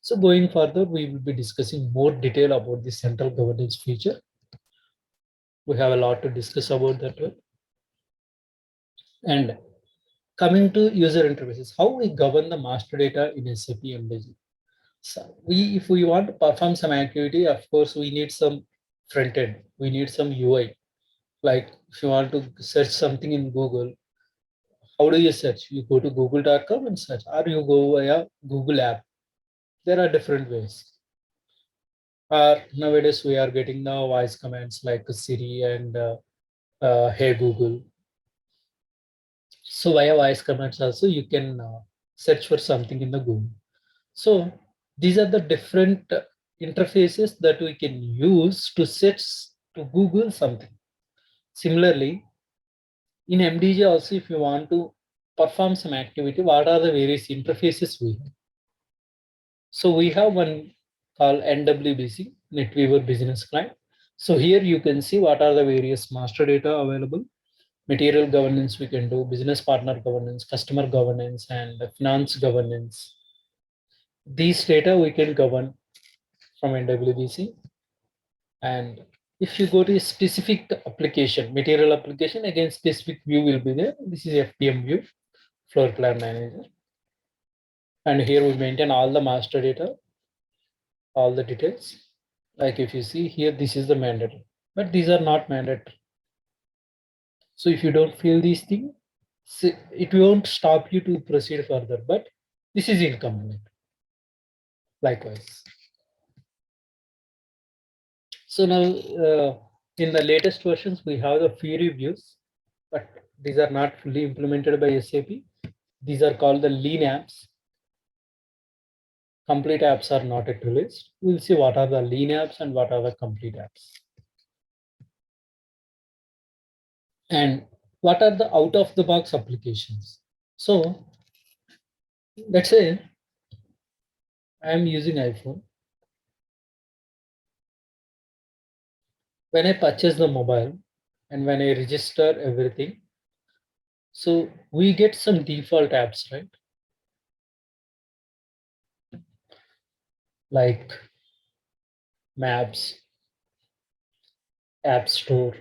So going further, we will be discussing more detail about the central governance feature. We have a lot to discuss about that one. And coming to user interfaces, how we govern the master data in SAP MDG. So if we want to perform some activity, of course, we need some front end, we need some UI. Like if you want to search something in Google, how do you search? You go to google.com and search, or you go via Google app. There are different ways. Nowadays, we are getting the voice commands like Siri and Hey Google. So via voice commands also, you can search for something in the Google. So these are the different interfaces that we can use to search to Google something. Similarly, in MDG also, if you want to perform some activity, what are the various interfaces we have? So we have one called NWBC, NetWeaver Business Client. So here you can see what are the various master data available. Material governance we can do, business partner governance, customer governance, and finance governance. These data we can govern from NWBC. And if you go to a specific application, material application, again specific view will be there. This is FPM view, floor plan manager. And here we maintain all the master data, all the details. Like if you see here, this is the mandatory, but these are not mandatory. So if you don't fill these things, it won't stop you to proceed further, but this is incomplete. Likewise. So now in the latest versions, we have the free reviews, but these are not fully implemented by SAP. These are called the lean apps. Complete apps are not yet released. We'll see what are the lean apps and what are the complete apps. And what are the out-of-the-box applications? So let's say I am using iPhone. When I purchase the mobile and when I register everything, so we get some default apps, right? Like Maps, App Store,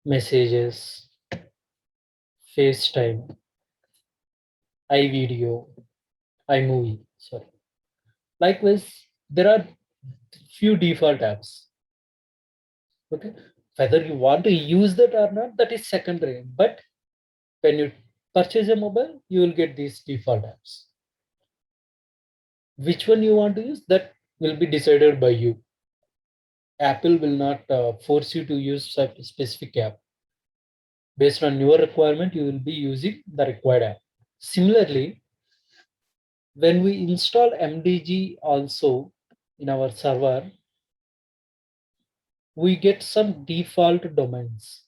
Messages, FaceTime, iVideo, iMovie, sorry. Likewise, there are few default apps. Okay, whether you want to use that or not, that is secondary. But when you purchase a mobile, you will get these default apps. Which one you want to use, that will be decided by you. Apple will not force you to use a specific app. Based on your requirement, you will be using the required app. Similarly, when we install MDG also in our server, we get some default domains,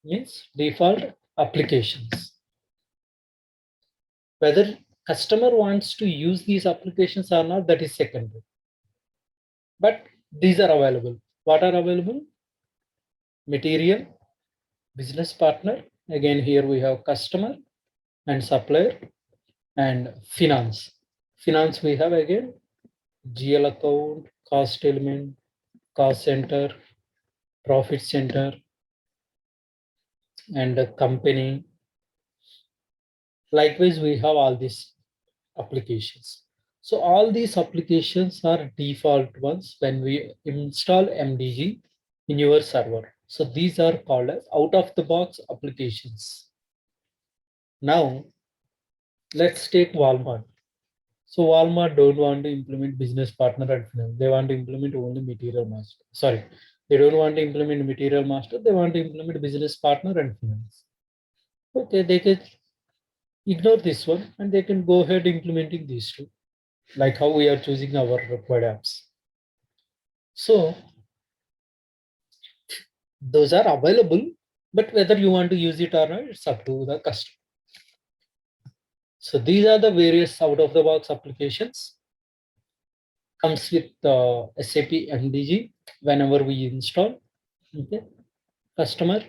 means default applications. Whether customer wants to use these applications or not, that is secondary. But these are available. What are available? Material, business partner. Again, here we have customer and supplier, and finance. Finance we have again GL account, cost element, cost center, profit center, and a company. Likewise, we have all these applications. So all these applications are default ones when we install MDG in your server. So these are called as out-of-the-box applications. Now, let's take Walmart. So Walmart don't want to implement business partner and finance. They want to implement only material master. Sorry, they don't want to implement material master. They want to implement business partner and finance. Okay, they can ignore this one and they can go ahead implementing these two, like how we are choosing our required apps. So those are available, but whether you want to use it or not, it's up to the customer. So these are the various out-of-the-box applications. Comes with SAP MDG whenever we install. Okay, customer,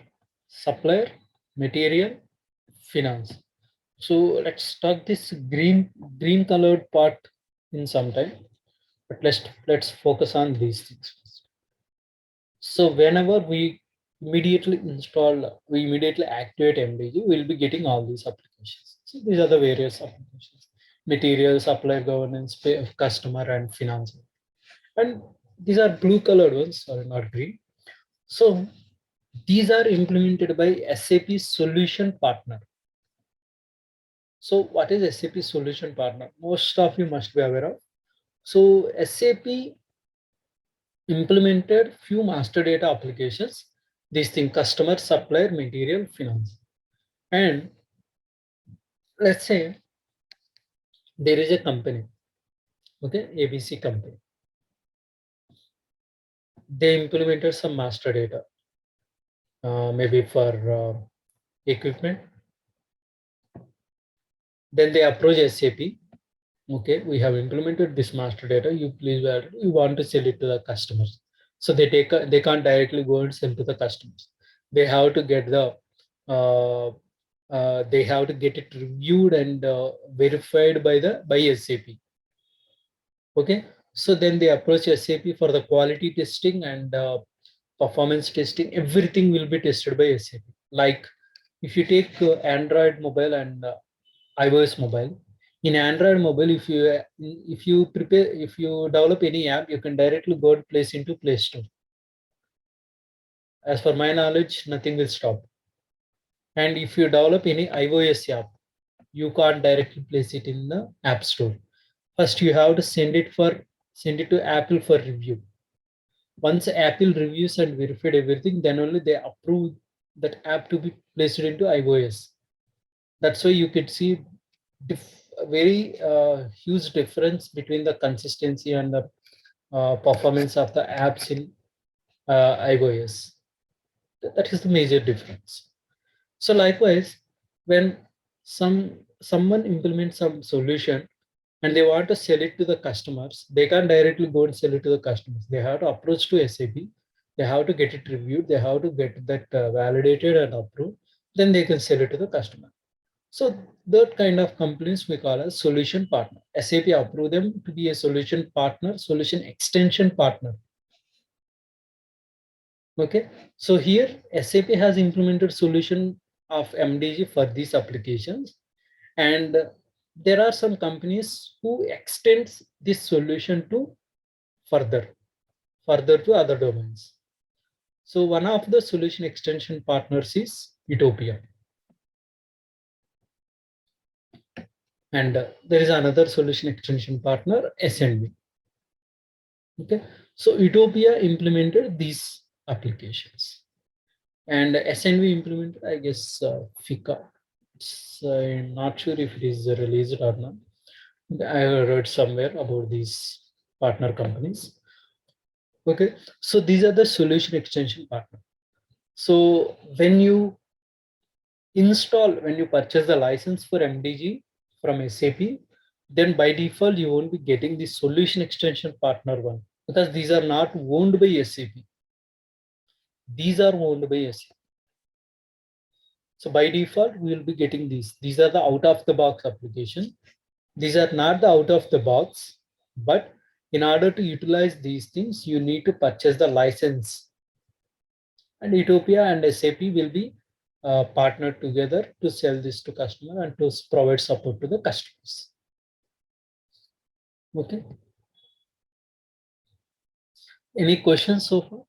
supplier, material, finance. So let's start this green colored part in some time, but let's focus on these things first. So whenever we immediately install, we immediately activate MDG, we'll be getting all these applications. So these are the various applications: material, supply, governance, pay, customer, and finance. And these are blue colored ones, sorry, not green. So these are implemented by SAP Solution Partner. So what is SAP Solution Partner? Most of you must be aware of. So SAP implemented few master data applications. These things: customer, supplier, material, finance. And let's say there is a company, okay, ABC company. They implemented some master data, maybe for equipment. Then they approach SAP. Okay, we have implemented this master data. You please, you want to sell it to the customers. So they they can't directly go and sell to the customers. They have to get the they have to get it reviewed and verified by SAP. Okay, so then they approach SAP for the quality testing and performance testing. Everything will be tested by SAP. Like if you take Android mobile and iOS mobile. In Android mobile, if you develop any app, you can directly go and place into Play Store. As per my knowledge, nothing will stop. And if you develop any iOS app, you can't directly place it in the App Store. First, you have to send it to Apple for review. Once Apple reviews and verified everything, then only they approve that app to be placed into iOS. That's why you could see very huge difference between the consistency and the performance of the apps in iOS. That is the major difference. So likewise, when someone implements some solution and they want to sell it to the customers, they can't directly go and sell it to the customers. They have to approach to SAP. They have to get it reviewed. They have to get that validated and approved. Then they can sell it to the customer. So that kind of companies we call as solution partner. SAP approve them to be a solution partner, solution extension partner. Okay, so here SAP has implemented solution of MDG for these applications, and there are some companies who extends this solution to further to other domains. So one of the solution extension partners is Utopia. And there is another solution extension partner, SNV. Okay, so Utopia implemented these applications, and SNV implemented, I guess, FICA. I'm not sure if it is released or not. I read somewhere about these partner companies. Okay, so these are the solution extension partner. So when you purchase the license for MDG from SAP, then by default you won't be getting the solution extension partner one, because these are not owned by SAP. These are owned by SAP. So by default, we will be getting these. These are the out of the box application. These are not the out of the box, but in order to utilize these things, you need to purchase the license. And Utopia and SAP will be partnered together to sell this to customer and to provide support to the customers. Okay. Any questions so far?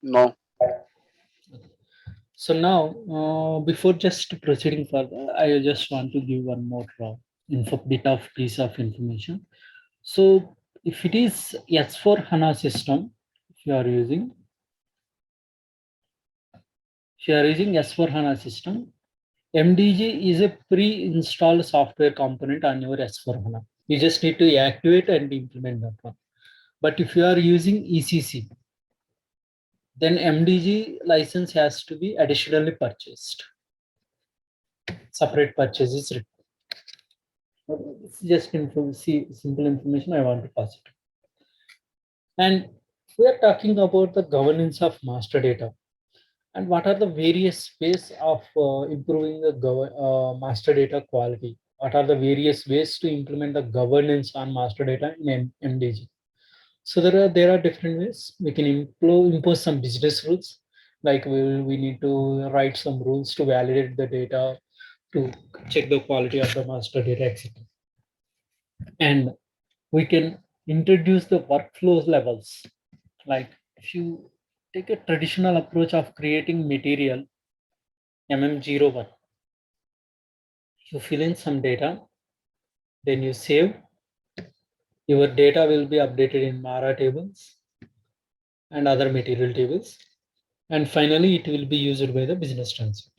No. So now, before just proceeding further, I just want to give one more piece of information. So if it is S4 HANA system, if you are using S4 HANA system, MDG is a pre-installed software component on your S4 HANA. You just need to activate and implement that one. But if you are using ECC, then MDG license has to be additionally purchased. Separate purchase is required. It's just simple information I want to pass it. And we are talking about the governance of master data. And what are the various ways of improving the master data quality? What are the various ways to implement the governance on master data in MDG? So there are different ways we can impose some business rules, like we need to write some rules to validate the data, to check the quality of the master data, etc. And we can introduce the workflows levels. Like if you take a traditional approach of creating material, MM01, you fill in some data, then you save. Your data will be updated in Mara tables and other material tables. And finally, it will be used by the business transaction.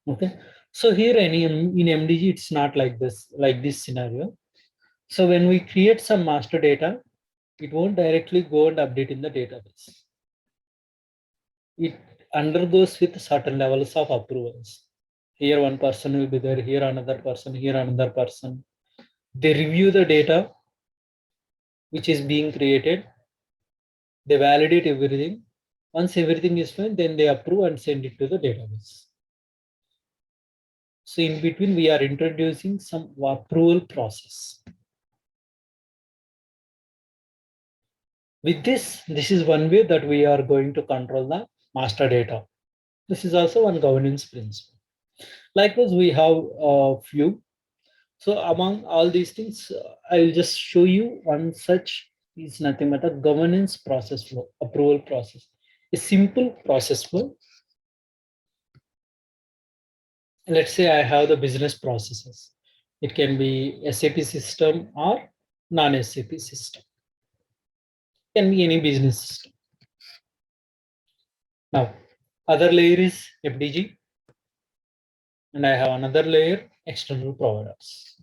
Okay. So here in MDG, it's not like this scenario. So when we create some master data, it won't directly go and update in the database. It undergoes with certain levels of approvals. Here one person will be there, here another person, here another person. They review the data which is being created. They validate everything. Once everything is fine, then they approve and send it to the database. So in between, we are introducing some approval process. With this is one way that we are going to control the master data. This is also one governance principle. Likewise, we have a few. So among all these things, I'll just show you one such is nothing but a governance process flow, approval process. A simple process flow. Let's say I have the business processes. It can be SAP system or non-SAP system. It can be any business system. Now, other layer is FDG, and I have another layer, external providers.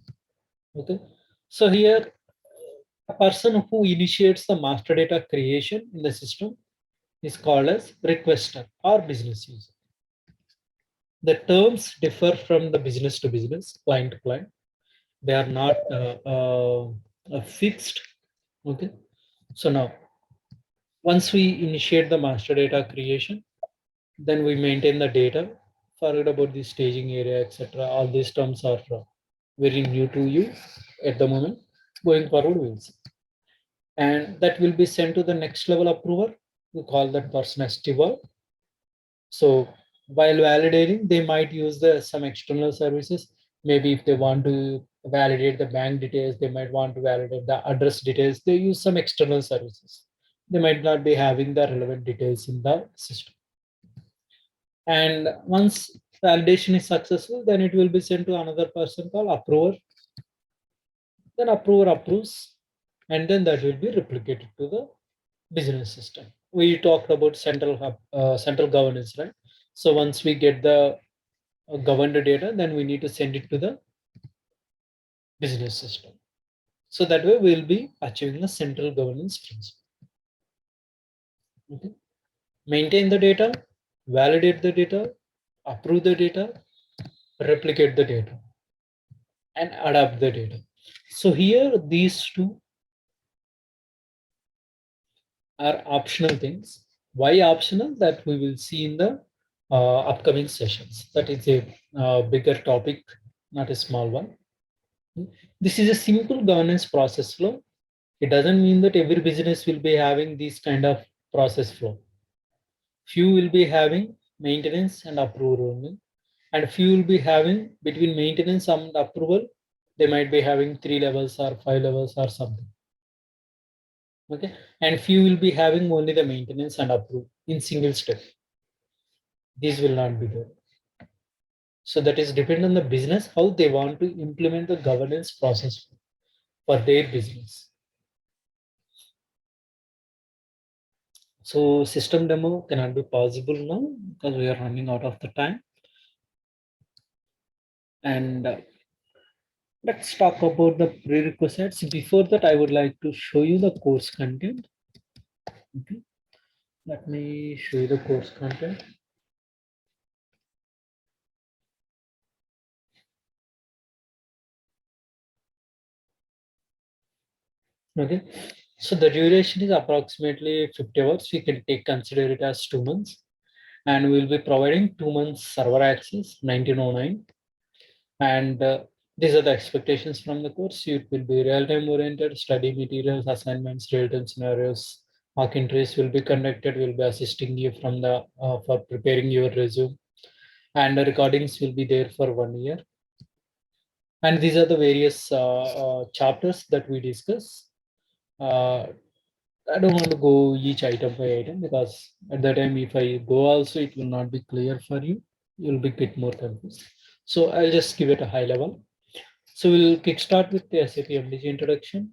Okay, so here a person who initiates the master data creation in the system is called as requester or business user. The terms differ from the business to business, client to client. They are not fixed. Okay, so now once we initiate the master data creation, then we maintain the data. Forget about the staging area, etc. All these terms are very new to you at the moment. Going forward, we'll see. And that will be sent to the next level approver. We call that person as steward. So while validating, they might use some external services. Maybe if they want to validate the bank details, they might want to validate the address details. They use some external services. They might not be having the relevant details in the system. And once validation is successful, then it will be sent to another person called approver. Then approver approves, and then that will be replicated to the business system. We talked about central governance, right? So once we get the governed data, then we need to send it to the business system. So that way we'll be achieving the central governance principle. Okay. Maintain the data, validate the data, approve the data, replicate the data, and adapt the data. So here these two are optional things. Why optional? That we will see in the upcoming sessions. That is a bigger topic, not a small one. This is a simple governance process flow. It doesn't mean that every business will be having this kind of process flow. Few will be having maintenance and approval only, and few will be having between maintenance and approval. They might be having 3 levels or 5 levels or something. Okay, and few will be having only the maintenance and approve in single step. These will not be there. So that is depend on the business how they want to implement the governance process for their business. So system demo cannot be possible now because we are running out of the time. And let's talk about the prerequisites. Before that, I would like to show you the course content. Okay. Let me show you the course content. Okay, so the duration is approximately 50 hours. We can consider it as 2 months, and we'll be providing 2 months server access 1909, and These are the expectations from the course. It will be real-time oriented, study materials, assignments, real-time scenarios, mock interviews will be conducted, will be assisting you from the for preparing your resume, and the recordings will be there for 1 year. And these are the various chapters that we discuss. I don't want to go each item by item because at that time, if I go also, it will not be clear for you. You'll be a bit more confused. So I'll just give it a high level. So we'll kickstart with the SAP MDG introduction,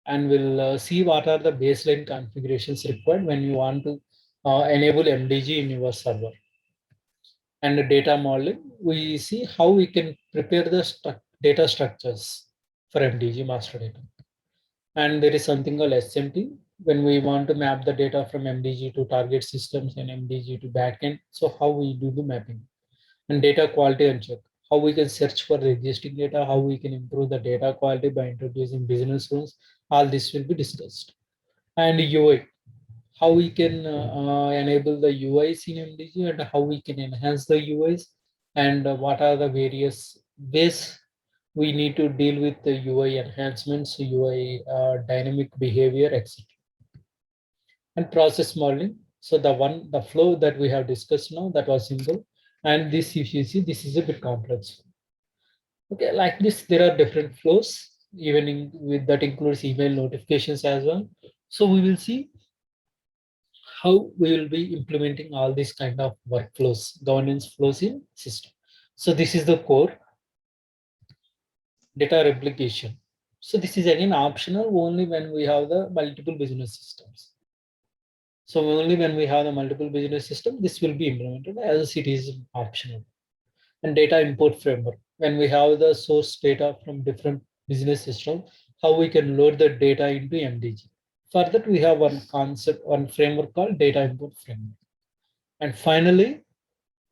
and we'll see what are the baseline configurations required when you want to enable MDG in your server. And the data modeling, we see how we can prepare the data structures for MDG master data. And there is something called SMT when we want to map the data from MDG to target systems and MDG to backend. So how we do the mapping, and data quality and check, how we can search for the existing data, how we can improve the data quality by introducing business rules. All this will be discussed. And UI, how we can enable the UIs in MDG and how we can enhance the UIs, and what are the various ways we need to deal with the UI enhancements, UI dynamic behavior, etc. And process modeling. So the flow that we have discussed now, that was simple. And this, if you see, this is a bit complex. Okay, like this, there are different flows, even with that includes email notifications as well. So we will see how we will be implementing all these kind of workflows, governance flows in system. So this is the core data replication. So this is again optional only when we have the multiple business systems. So only when we have the multiple business system, this will be implemented, as it is optional. And data import framework, when we have the source data from different business systems, how we can load the data into MDG. For that, we have one concept, one framework called data import framework. And finally,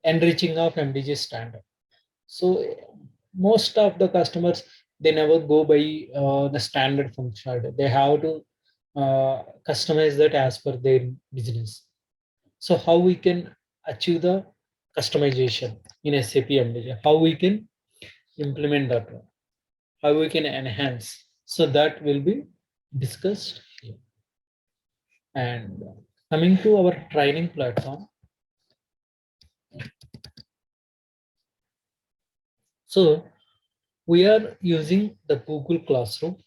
enriching of MDG standard. So most of the customers, they never go by the standard functionality. They have to customize that as per their business. So how we can achieve the customization in SAP MDG, how we can implement that one, how we can enhance. So that will be discussed here. And coming to our training platform. So we are using the Google Classroom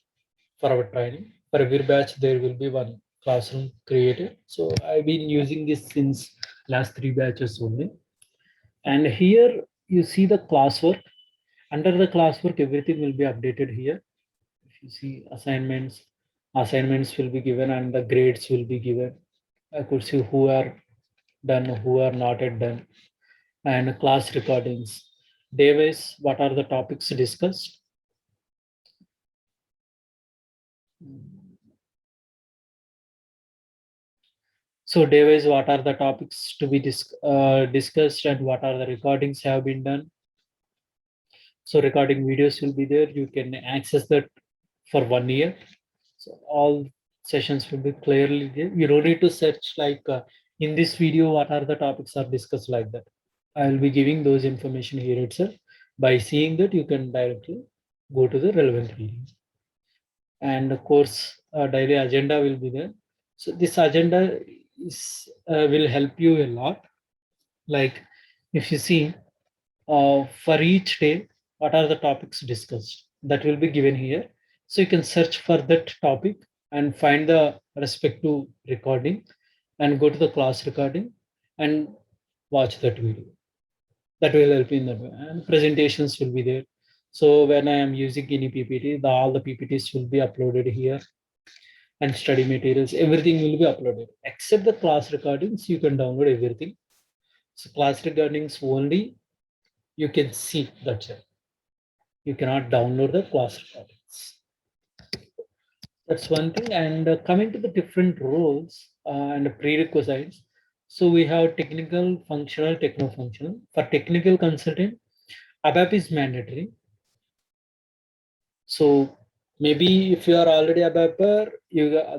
for our training. For every batch, there will be one classroom created. So I've been using this since last 3 batches only. And here you see the classwork. Under the classwork, everything will be updated here. If you see assignments, assignments will be given and the grades will be given. I could see who are done, who are not yet done, and class recordings. Day-wise, what are the topics discussed? So day-wise, what are the topics to be discussed, and what are the recordings have been done? So recording videos will be there. You can access that for 1 year. So all sessions will be clearly there. You don't need to search like in this video, what are the topics are discussed like that. I will be giving those information here itself. By seeing that, you can directly go to the relevant video. And of course, daily agenda will be there. So this agenda is will help you a lot. Like if you see for each day, what are the topics discussed, that will be given here. So you can search for that topic and find the respective recording and go to the class recording and watch that video. That will help in that way. And presentations will be there. So when I am using any PPT, all the PPTs will be uploaded here, and study materials, everything will be uploaded except the class recordings. You can download everything. So class recordings only you can see, that's it. You cannot download the class recordings. That's one thing. And coming to the different roles and prerequisites. So we have technical, functional, techno-functional. For technical consultant, ABAP is mandatory. So maybe if you are already a ABAPer,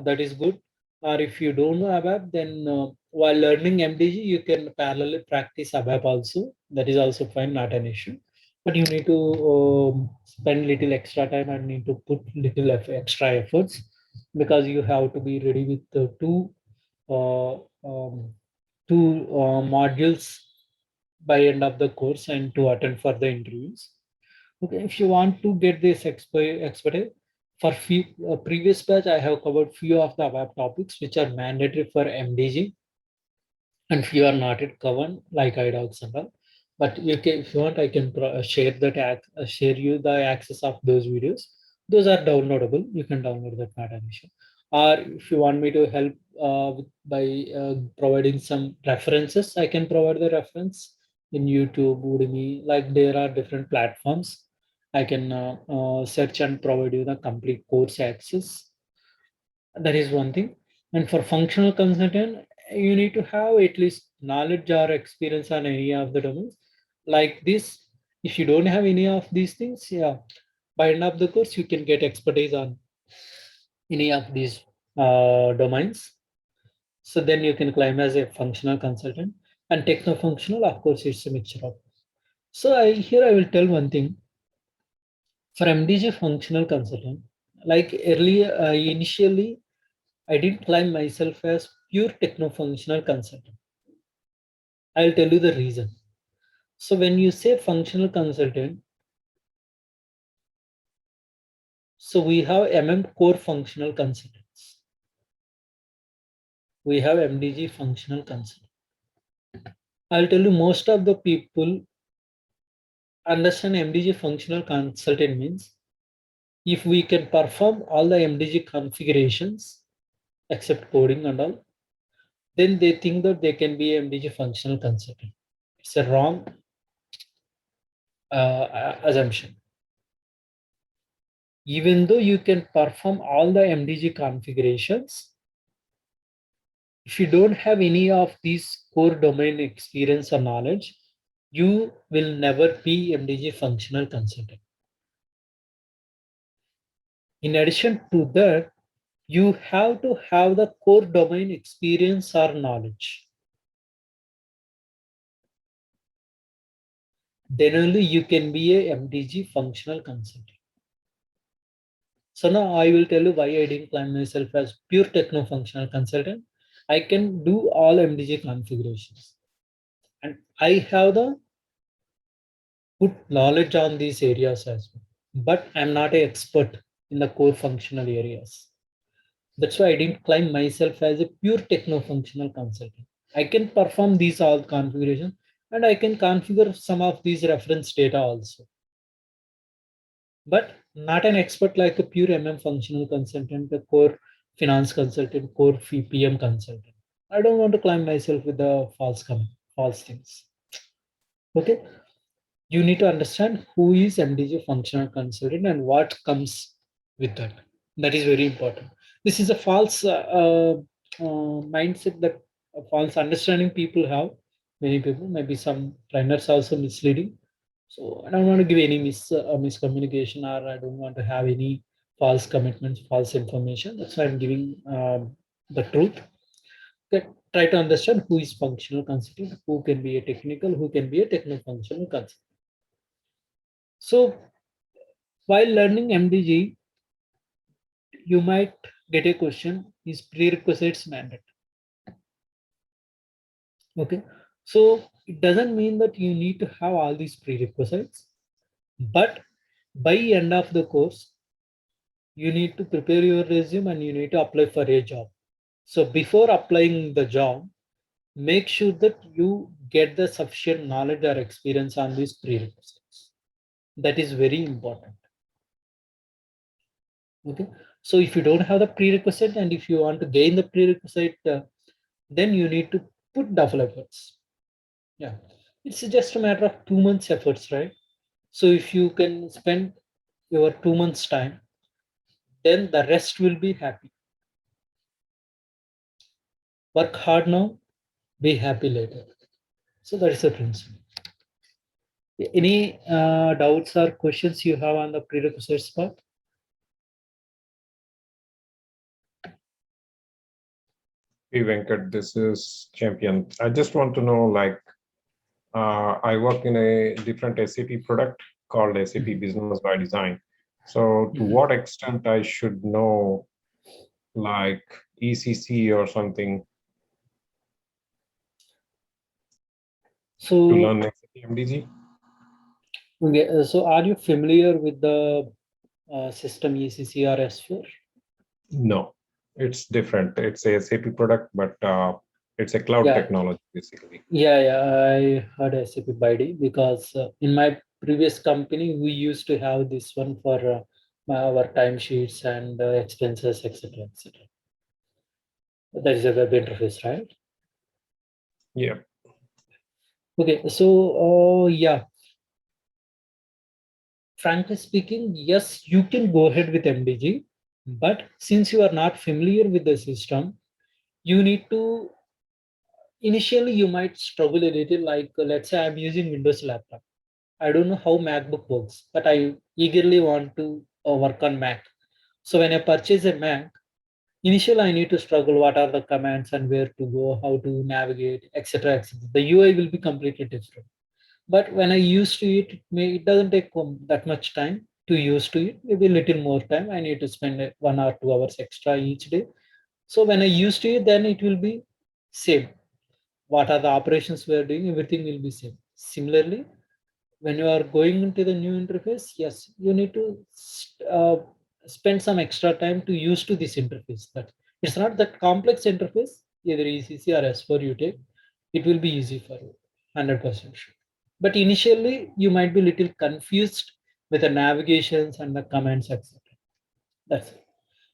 that is good. Or if you don't know ABAP, then while learning MDG, you can parallelly practice ABAP also. That is also fine, not an issue. but you need to spend little extra time and need to put little extra efforts, because you have to be ready with the uh, um, two modules by end of the course and to attend for the interviews. Okay, if you want to get this expertise, for few previous batch, I have covered few of the above topics which are mandatory for MDG, and few are not yet covered, like iDocs and all. But you can, if you want, I can share that share you the access of those videos. Those are downloadable. You can download that, not an issue. Or if you want me to help by providing some references, I can provide the reference in YouTube, Udemy. Like there are different platforms. I can search and provide you the complete course access. That is one thing. And for functional consultant, you need to have at least knowledge or experience on any of the domains. Like this, if you don't have any of these things, yeah, by end of the course, you can get expertise on any of these domains. So then you can climb as a functional consultant. And techno-functional, of course, it's a mixture of. So here I will tell one thing. For MDG functional consultant, like earlier, initially, I didn't climb myself as pure techno-functional consultant. I'll tell you the reason. So when you say functional consultant, so we have core functional consultants. We have MDG functional consultant. I'll tell you, most of the people understand MDG functional consultant means if we can perform all the MDG configurations except coding and all, then they think that they can be MDG functional consultant. It's a wrong assumption. Even though you can perform all the MDG configurations, if you don't have any of these core domain experience or knowledge, you will never be MDG functional consultant. In addition to that, you have to have the core domain experience or knowledge. Then only you can be a MDG functional consultant. So now I will tell you why I didn't claim myself as pure techno-functional consultant. I can do all MDG configurations. And I have the good knowledge on these areas as well. But I'm not an expert in the core functional areas. That's why I didn't claim myself as a pure techno-functional consultant. I can perform these all configurations and I can configure some of these reference data also. But not an expert like a pure functional consultant, a core finance consultant, core PM consultant. I don't want to climb myself with the false things. Okay. You need to understand who is MDG functional consultant and what comes with that. That is very important. This is a false mindset, that a false understanding people have. Many people, maybe some trainers also misleading. So I don't want to give any miscommunication, or I don't want to have any false commitments, false information. That's why I'm giving the truth. Okay. Try to understand who is functional consultant, who can be a technical, who can be a techno-functional consultant. So while learning MDG, you might get a question, is prerequisites mandate? Okay. So it doesn't mean that you need to have all these prerequisites, but by end of the course, you need to prepare your resume and you need to apply for a job. So before applying the job, make sure that you get the sufficient knowledge or experience on these prerequisites. That is very important. Okay. So if you don't have the prerequisite and if you want to gain the prerequisite, then you need to put double efforts. Yeah. It's just a matter of 2 months efforts, right? So if you can spend your 2 months time, then the rest will be happy. Work hard now, be happy later. So that is the principle. Any doubts or questions you have on the prerequisites part? Hey Venkat, this is Champion. I just want to know, like, I work in a different SAP product called SAP Business by Design. So to what extent I should know like ECC or something So, to learn SAP MDG? okay, so are you familiar with the system ECC or S4? No, it's different. It's a SAP product, but it's a cloud Yeah, technology basically. I heard SAP BID because in my previous company, we used to have this one for our timesheets and expenses, etc., etc. That is a web interface, right? Yeah. Okay, so yeah, frankly speaking, yes, you can go ahead with MDG, but since you are not familiar with the system, you need to initially you might struggle a little. Like let's say I'm using Windows laptop. I don't know how MacBook works, but I eagerly want to work on Mac. So when I purchase a Mac, initially I need to struggle what are the commands and where to go, how to navigate, etc. etc. The UI will be completely different. But when I used to it, it doesn't take that much time to use to it. Maybe a little more time. I need to spend 1 or 2 hours extra each day. So when I used to it, then it will be same. What are the operations we are doing? Everything will be same. Similarly, when you are going into the new interface, yes, you need to uh, spend some extra time to use to this interface. That it's not that complex interface. Either ECC or S4 you take, it will be easy for you, 100% sure. But initially, you might be a little confused with the navigations and the commands, etc. That's it.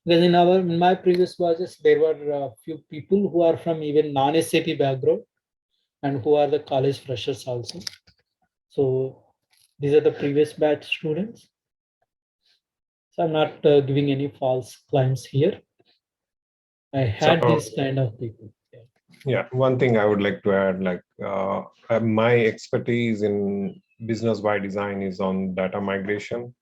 Because in my previous batches, there were a few people who are from even non-SAP background and who are the college freshers also. So these are the previous batch students. So I'm not giving any false claims here. I had So these kind of people. Yeah. yeah, one thing I would like to add, like my expertise in business by design is on data migration,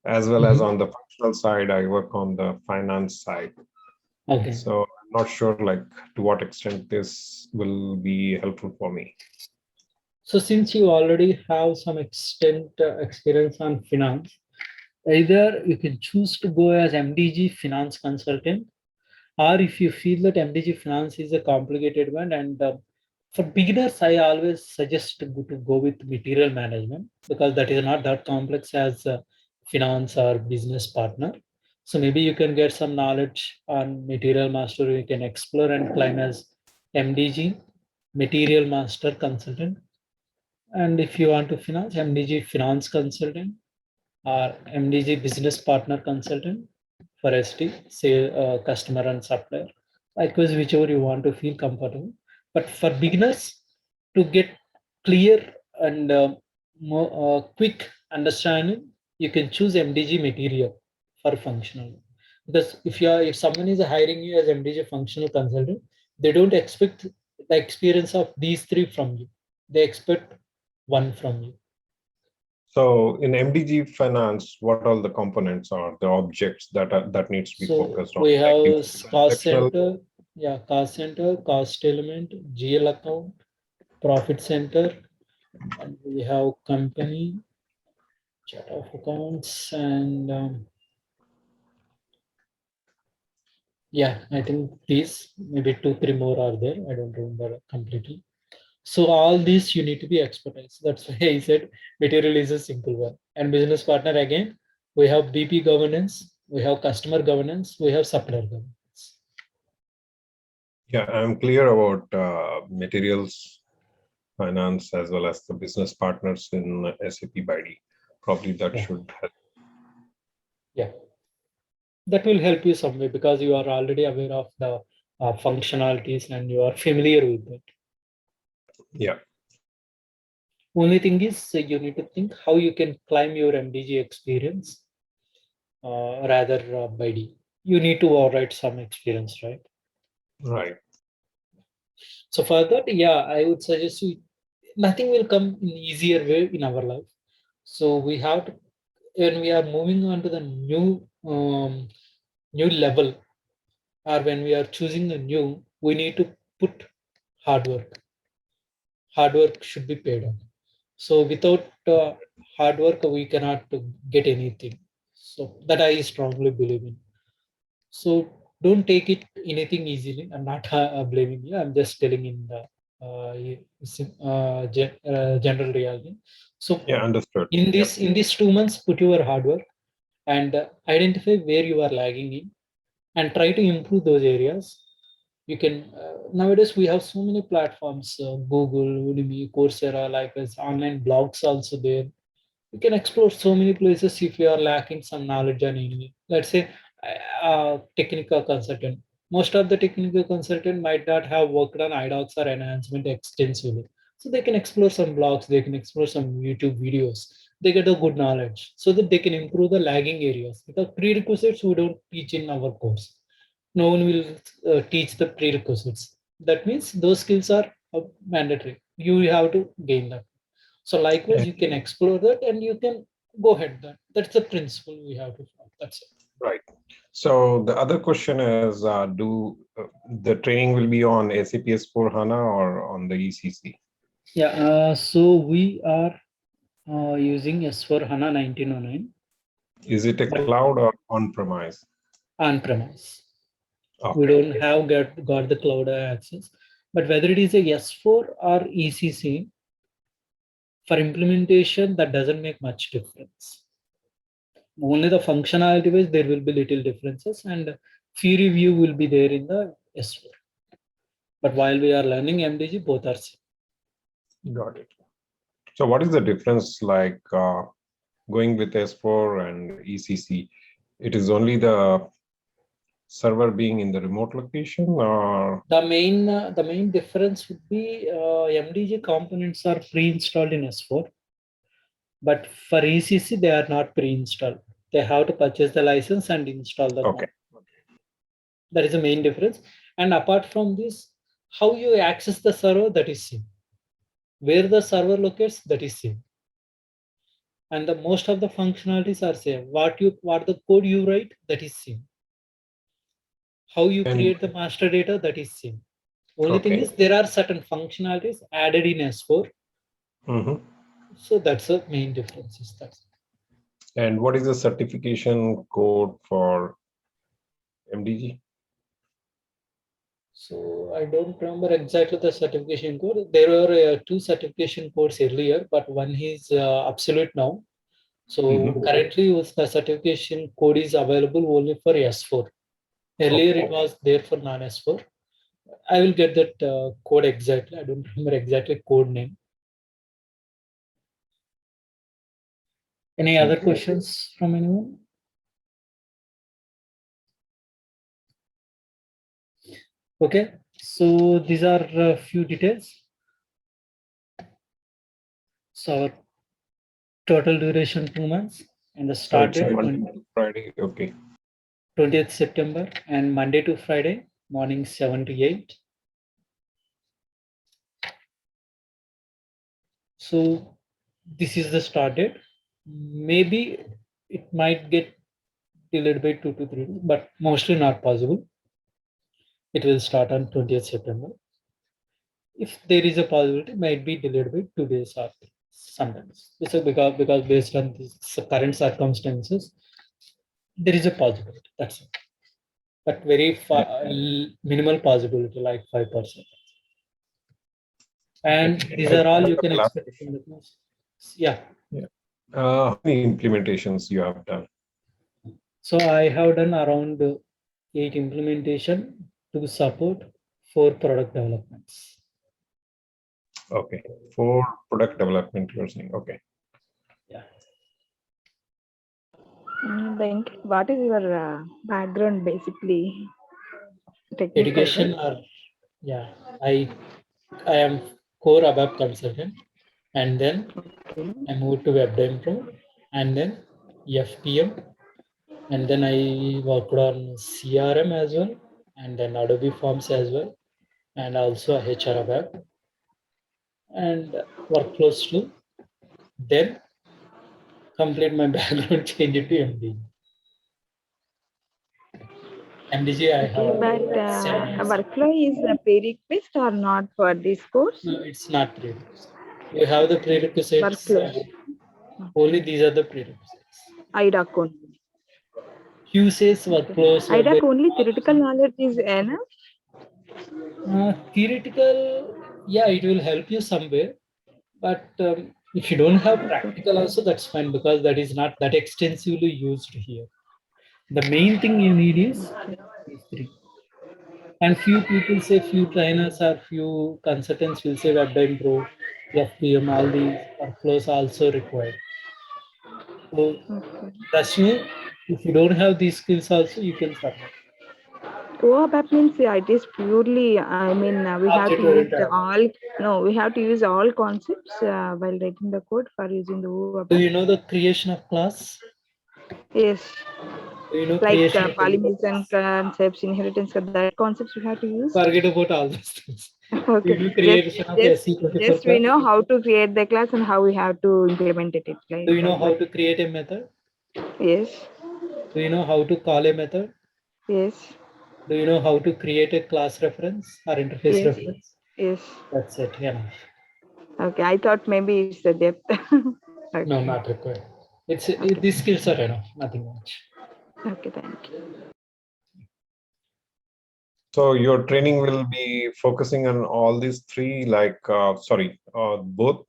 as well as on the functional side, I work on the finance side. Okay. So I'm not sure like to what extent this will be helpful for me. So since you already have some extent experience on finance, either you can choose to go as MDG finance consultant, or if you feel that MDG finance is a complicated one, and for beginners, I always suggest to go with material management because that is not that complex as finance or business partner. So maybe you can get some knowledge on material master. You can explore and climb as MDG, material master consultant. And if you want to finance, MDG finance consultant or MDG business partner consultant for ST, say customer and supplier. Likewise, whichever you want to feel comfortable. But for beginners, to get clear and more quick understanding, you can choose MDG material for functional. Because if someone is hiring you as MDG functional consultant, they don't expect the experience of these three from you. They expect one from you. So in MDG finance, what all the components are, the objects that needs to be So focused on? we Like have it's cost transactional. center, cost center, cost element, GL account, profit center, and we have company, chart of accounts, and I think these maybe 2, 3 more are there. I don't remember completely. So all these you need to be expertise. That's why I said material is a simple one. And business partner again, we have BP governance, we have customer governance, we have supplier governance. Yeah, I'm clear about materials, finance, as well as the business partners in SAP BID. Probably that should help. Yeah. That will help you some way because you are already aware of the functionalities and you are familiar with it. Yeah. Only thing is you need to think how you can climb your MDG experience rather by D. You need to override some experience, right? Right. So for that, I would suggest you, nothing will come in easier way in our life. So we have to, when we are moving on to the new level, or when we are choosing the new, we need to put hard work. Hard work should be paid on. So without hard work, we cannot get anything. So that I strongly believe in. So don't take it anything easily. I'm not blaming you. I'm just telling in the general reality. So Yeah, understood. in these 2 months, put your hard work and identify where you are lagging in and try to improve those areas. You can nowadays we have so many platforms, Google, Udemy, Coursera, like as online blogs also there. You can explore so many places if you are lacking some knowledge on any. Let's say technical consultant. Most of the technical consultant might not have worked on idocs or enhancement extensively. So they can explore some blogs, they can explore some YouTube videos. They get a good knowledge so that they can improve the lagging areas. Because prerequisites we don't teach in our course. No one will teach the prerequisites. That means those skills are mandatory. You have to gain them. So likewise, you can explore that and you can go ahead. That's the principle we have to follow. That's it. Right. So the other question is, do the training will be on SAP S4 HANA or on the ECC? Yeah. So we are using S4 HANA 1909 Is it a cloud or on-premise? on-premise. Okay. We don't have got the cloud access, but whether it is a S4 or ECC, for implementation, that doesn't make much difference. Only the functionality wise there will be little differences and fee review will be there in the S4. But while we are learning MDG, both are same. Got it. So what is the difference like going with S4 and ECC? It is only the server being in the remote location, or the main difference would be MDG components are pre-installed in S4, but for ECC they are not pre-installed. They have to purchase the license and install the okay. That is the main difference. And apart from this, how you access the server, that is same. Where the server locates, that is same. And the most of the functionalities are same. What the code you write, that is same. How you create the master data, that is same. Only thing is there are certain functionalities added in S4. So that's the main difference. And what is the certification code for MDG? So I don't remember exactly the certification code. There were 2 certification codes earlier, but one is obsolete now. So currently the certification code is available only for S4. Earlier it was there for non-S4. I will get that code exactly. I don't remember exactly code name. Any other questions from anyone? Okay, so these are a few details. So our total duration 2 months and the start date Monday to Friday. Okay. 20th September and Monday to Friday morning 7 to 8. So this is the start date. Maybe it might get delayed by 2 to 3 days, but mostly not possible. It will start on 20th September. If there is a possibility, might be delayed by 2 days or sometimes. So because based on the current circumstances, there is a possibility. That's it. But very minimal possibility, like 5%. And these are all you can expect from the class. Yeah. How many implementations you have done? So I have done around 8 implementation to support 4 product developments. Okay, 4 product development you're saying. Okay. Yeah. What is your background basically? Education or yeah, I am core ABAP consultant, and then I moved to Web Pro, and then FPM, and then I worked on CRM as well, and then Adobe Forms as well, and also HR ABAP and workflows too. Then complete my background, change it to MDG. MDG I have. But workflow is a prerequisite or not for this course? No, it's not prerequisite. You have the prerequisites. Only these are the prerequisites. IDOC only. QSA's workflows. IDOC only theoretical knowledge is enough. Theoretical, yeah, it will help you somewhere. But if you don't have practical also, that's fine, because that is not that extensively used here. The main thing you need is these three. And few people say, few trainers or few consultants will say WebDime Pro, FPM, all these workflows are also required. So trust me, if you don't have these skills also, you can survive. OABAP means it is purely, I mean, we have to use all, no, we have to use all concepts while writing the code for using the OABAP. Do you know the creation of class? Yes. Do you know Like creation of polymorphism concepts, inheritance, that concepts we have to use? Forget about all those things. Okay. You do creation of SE24 Just we know how to create the class and how we have to implement it. Like, do you know how to create a method? Yes. Do you know how to call a method? Yes. Do you know how to create a class reference or interface reference? Yes. That's it. Yeah. Okay. I thought maybe it's the depth. Okay. No, not required. These skills are enough. Nothing much. Okay. Thank you. So your training will be focusing on all these three, like, both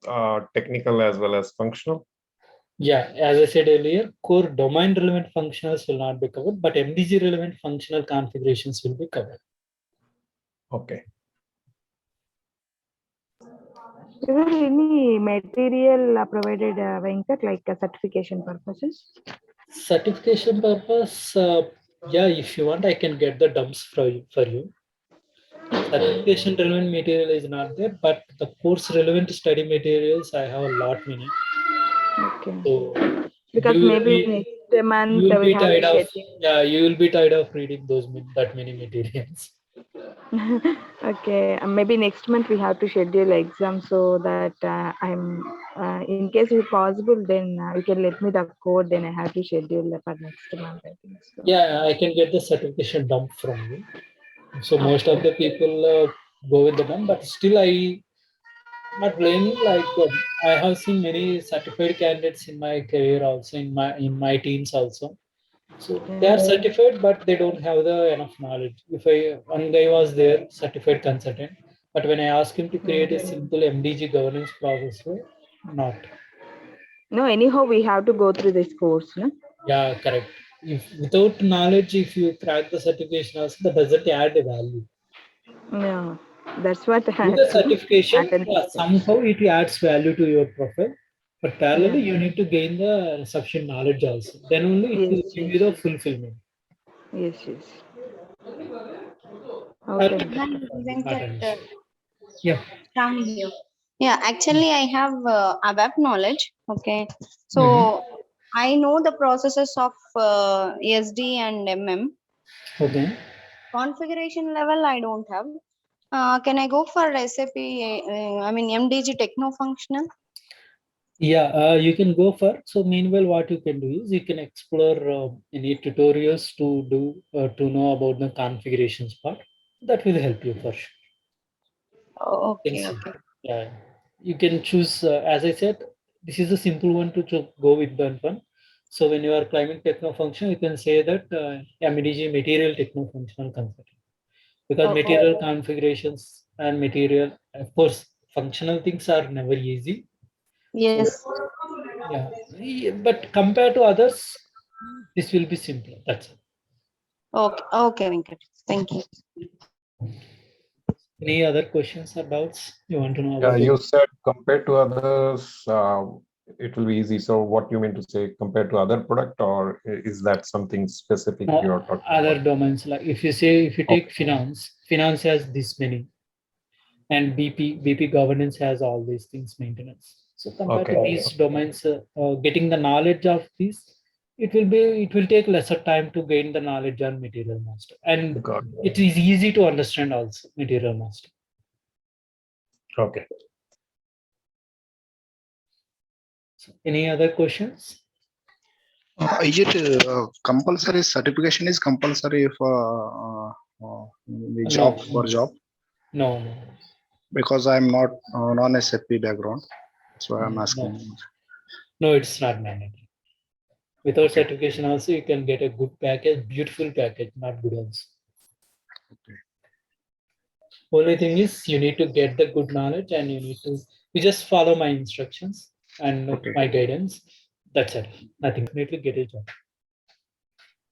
technical as well as functional? Yeah, as I said earlier, core domain relevant functionals will not be covered, but MDG relevant functional configurations will be covered. Okay. Is there any material provided, Venkat, like certification purposes? Certification purpose, yeah, if you want, I can get the dumps for you. Certification relevant material is not there, but the course relevant study materials, I have a lot many. Okay. So because maybe next month you will we be have tired to of, yeah, you will be tired of reading that many materials. Okay, maybe next month we have to schedule exam so that I'm in case if possible, then you can let me the code. Then I have to schedule for next month. I think so. Yeah, I can get the certification dump from you. So most of the people go with the dump, but still I not blaming. Like I have seen many certified candidates in my career also, in my teams also. So they are certified, but they don't have the enough knowledge. One guy was there, certified consultant, but when I asked him to create a simple MDG governance process, not. No, anyhow we have to go through this course, no? Yeah, correct. If without knowledge, if you crack the certification also, that doesn't add the value. No, that's what With the actually certification, attending. somehow it adds value to your profile. But parallelly, you need to gain the sufficient knowledge also. Then only it will give you the fulfillment. Yes, yes. Okay. Venkat, Yeah. here. Yeah, actually, I have ABAP knowledge. Okay, so I know the processes of SD and MM. Okay. Configuration level, I don't have. Can I go for SAP? I mean MDG Techno Functional. Yeah, you can go for. So meanwhile, what you can do is you can explore any tutorials to do to know about the configurations part. That will help you for sure. Okay, okay. Yeah, you can choose. As I said, this is a simple one to go with the one. So when you are climbing techno function, you can say that MDG material techno functional concept, because material configurations and material, of course, functional things are never easy. Yes. So, yeah, but compared to others, this will be simpler. That's it. Okay, okay, Venkat. Thank you. Any other questions or doubts you want to know Yeah, about? you said compared to others, it will be easy. So what you mean to say compared to other product, or is that something specific you're talking other about? domains? Like if you take finance has this many, and BP governance has all these things maintenance. So compared to these domains, getting the knowledge of these, it will take lesser time to gain the knowledge on material master, and it is easy to understand also material master. Okay. So any other questions? Is it compulsory? Certification is compulsory for the job for job? No. Because I'm not non-SAP background, so I'm asking. No, it's not mandatory. Without certification also, you can get a good package, beautiful package, not good also. Only thing is you need to get the good knowledge and you just follow my instructions and my guidance. That's it. Nothing. You need to get a job.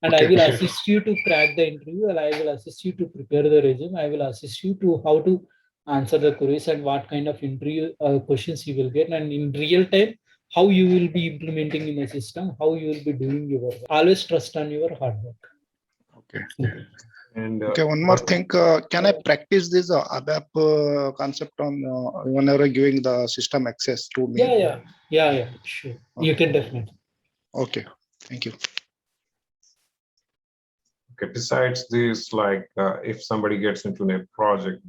And I will assist you to crack the interview, and I will assist you to prepare the resume. I will assist you to how to answer the queries and what kind of interview questions you will get. And in real time, how you will be implementing in the system, how you will be doing your work. Always trust on your hard work. Okay. And okay, one more thing. Can I practice this ABAP concept on whenever giving the system access to me? Yeah, sure. Okay. You can definitely. Okay, thank you. Okay, besides this, like if somebody gets into a project,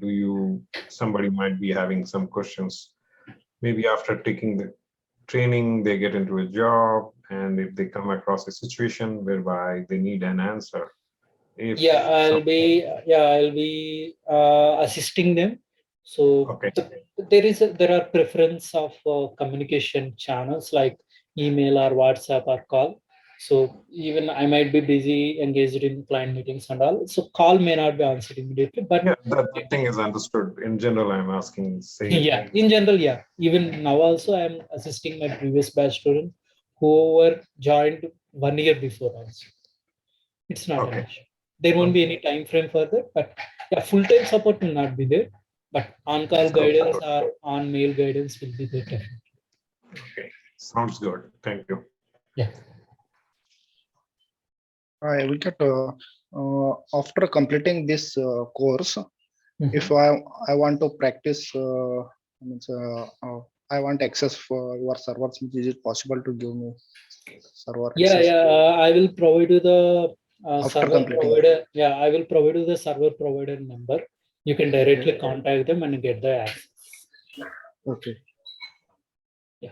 somebody might be having some questions. Maybe after taking the training, they get into a job, and if they come across a situation whereby they need an answer. I'll be assisting them. So there are preference of communication channels like email or WhatsApp or call. So even I might be busy engaged in client meetings and all. So call may not be answered immediately, but that thing is understood. In general, I'm asking. In general, even now also I'm assisting my previous batch students who were joined 1 year before also. It's not an issue. There won't be any time frame for that, but full-time support will not be there, but on-call guidance or on-mail guidance will be there. Okay, sounds good. Thank you. Yeah. I will get after completing this course, if I want to practice, I want access for your servers. Is it possible to give me server access? I will provide you the after server provider. I will provide you the server provider number. You can directly contact them and get the access. Okay. Yeah.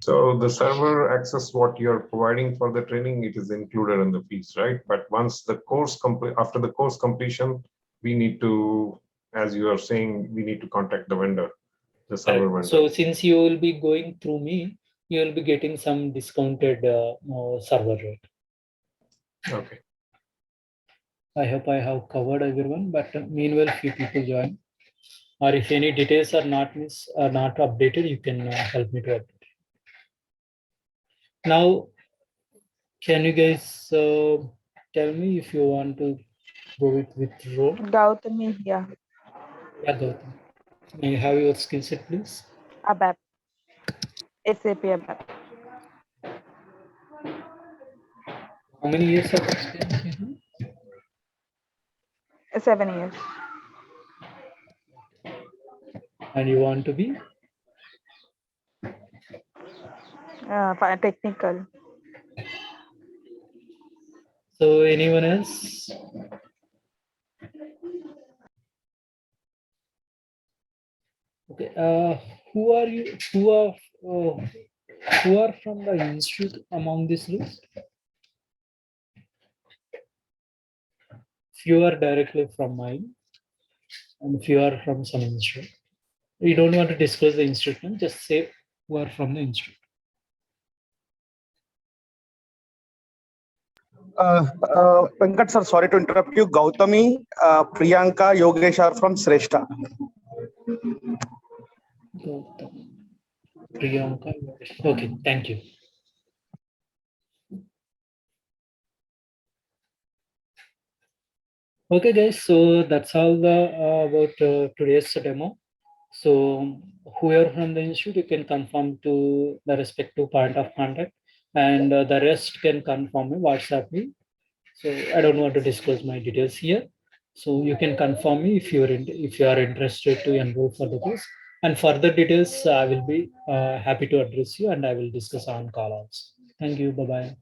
So the server access, what you're providing for the training, it is included in the fees, right? But once the course after the course completion, we need to, as you are saying, we need to contact the vendor, the server vendor. So since you will be going through me, you will be getting some discounted server rate. Okay. I hope I have covered everyone, but meanwhile, few people join. Or if any details are not updated, you can help me to update. Now, can you guys tell me if you want to go with role? Gautami, yeah. Yeah, Gautami. May you have your skill set, please? ABAP. SAP ABAP. How many years of experience you have? 7 years. And you want to be? Technical. So anyone else? Okay. Who are you? Who are from the institute among this list? Few are directly from mine, and few are from some institute. We don't want to disclose the institute, just say who are from the institute. Venkat sir, sorry to interrupt you. Gautami, Priyanka, Yogesh are from Sreshta. Gautami, Priyanka. Okay, thank you. Okay, guys. So that's all about today's demo. So whoever from the institute, you can confirm to the respective point of contact, and the rest can confirm me, WhatsApp me. So I don't want to disclose my details here. So you can confirm me if you are interested to enroll for the course. And further details, I will be happy to address you, and I will discuss on call also. Thank you. Bye bye.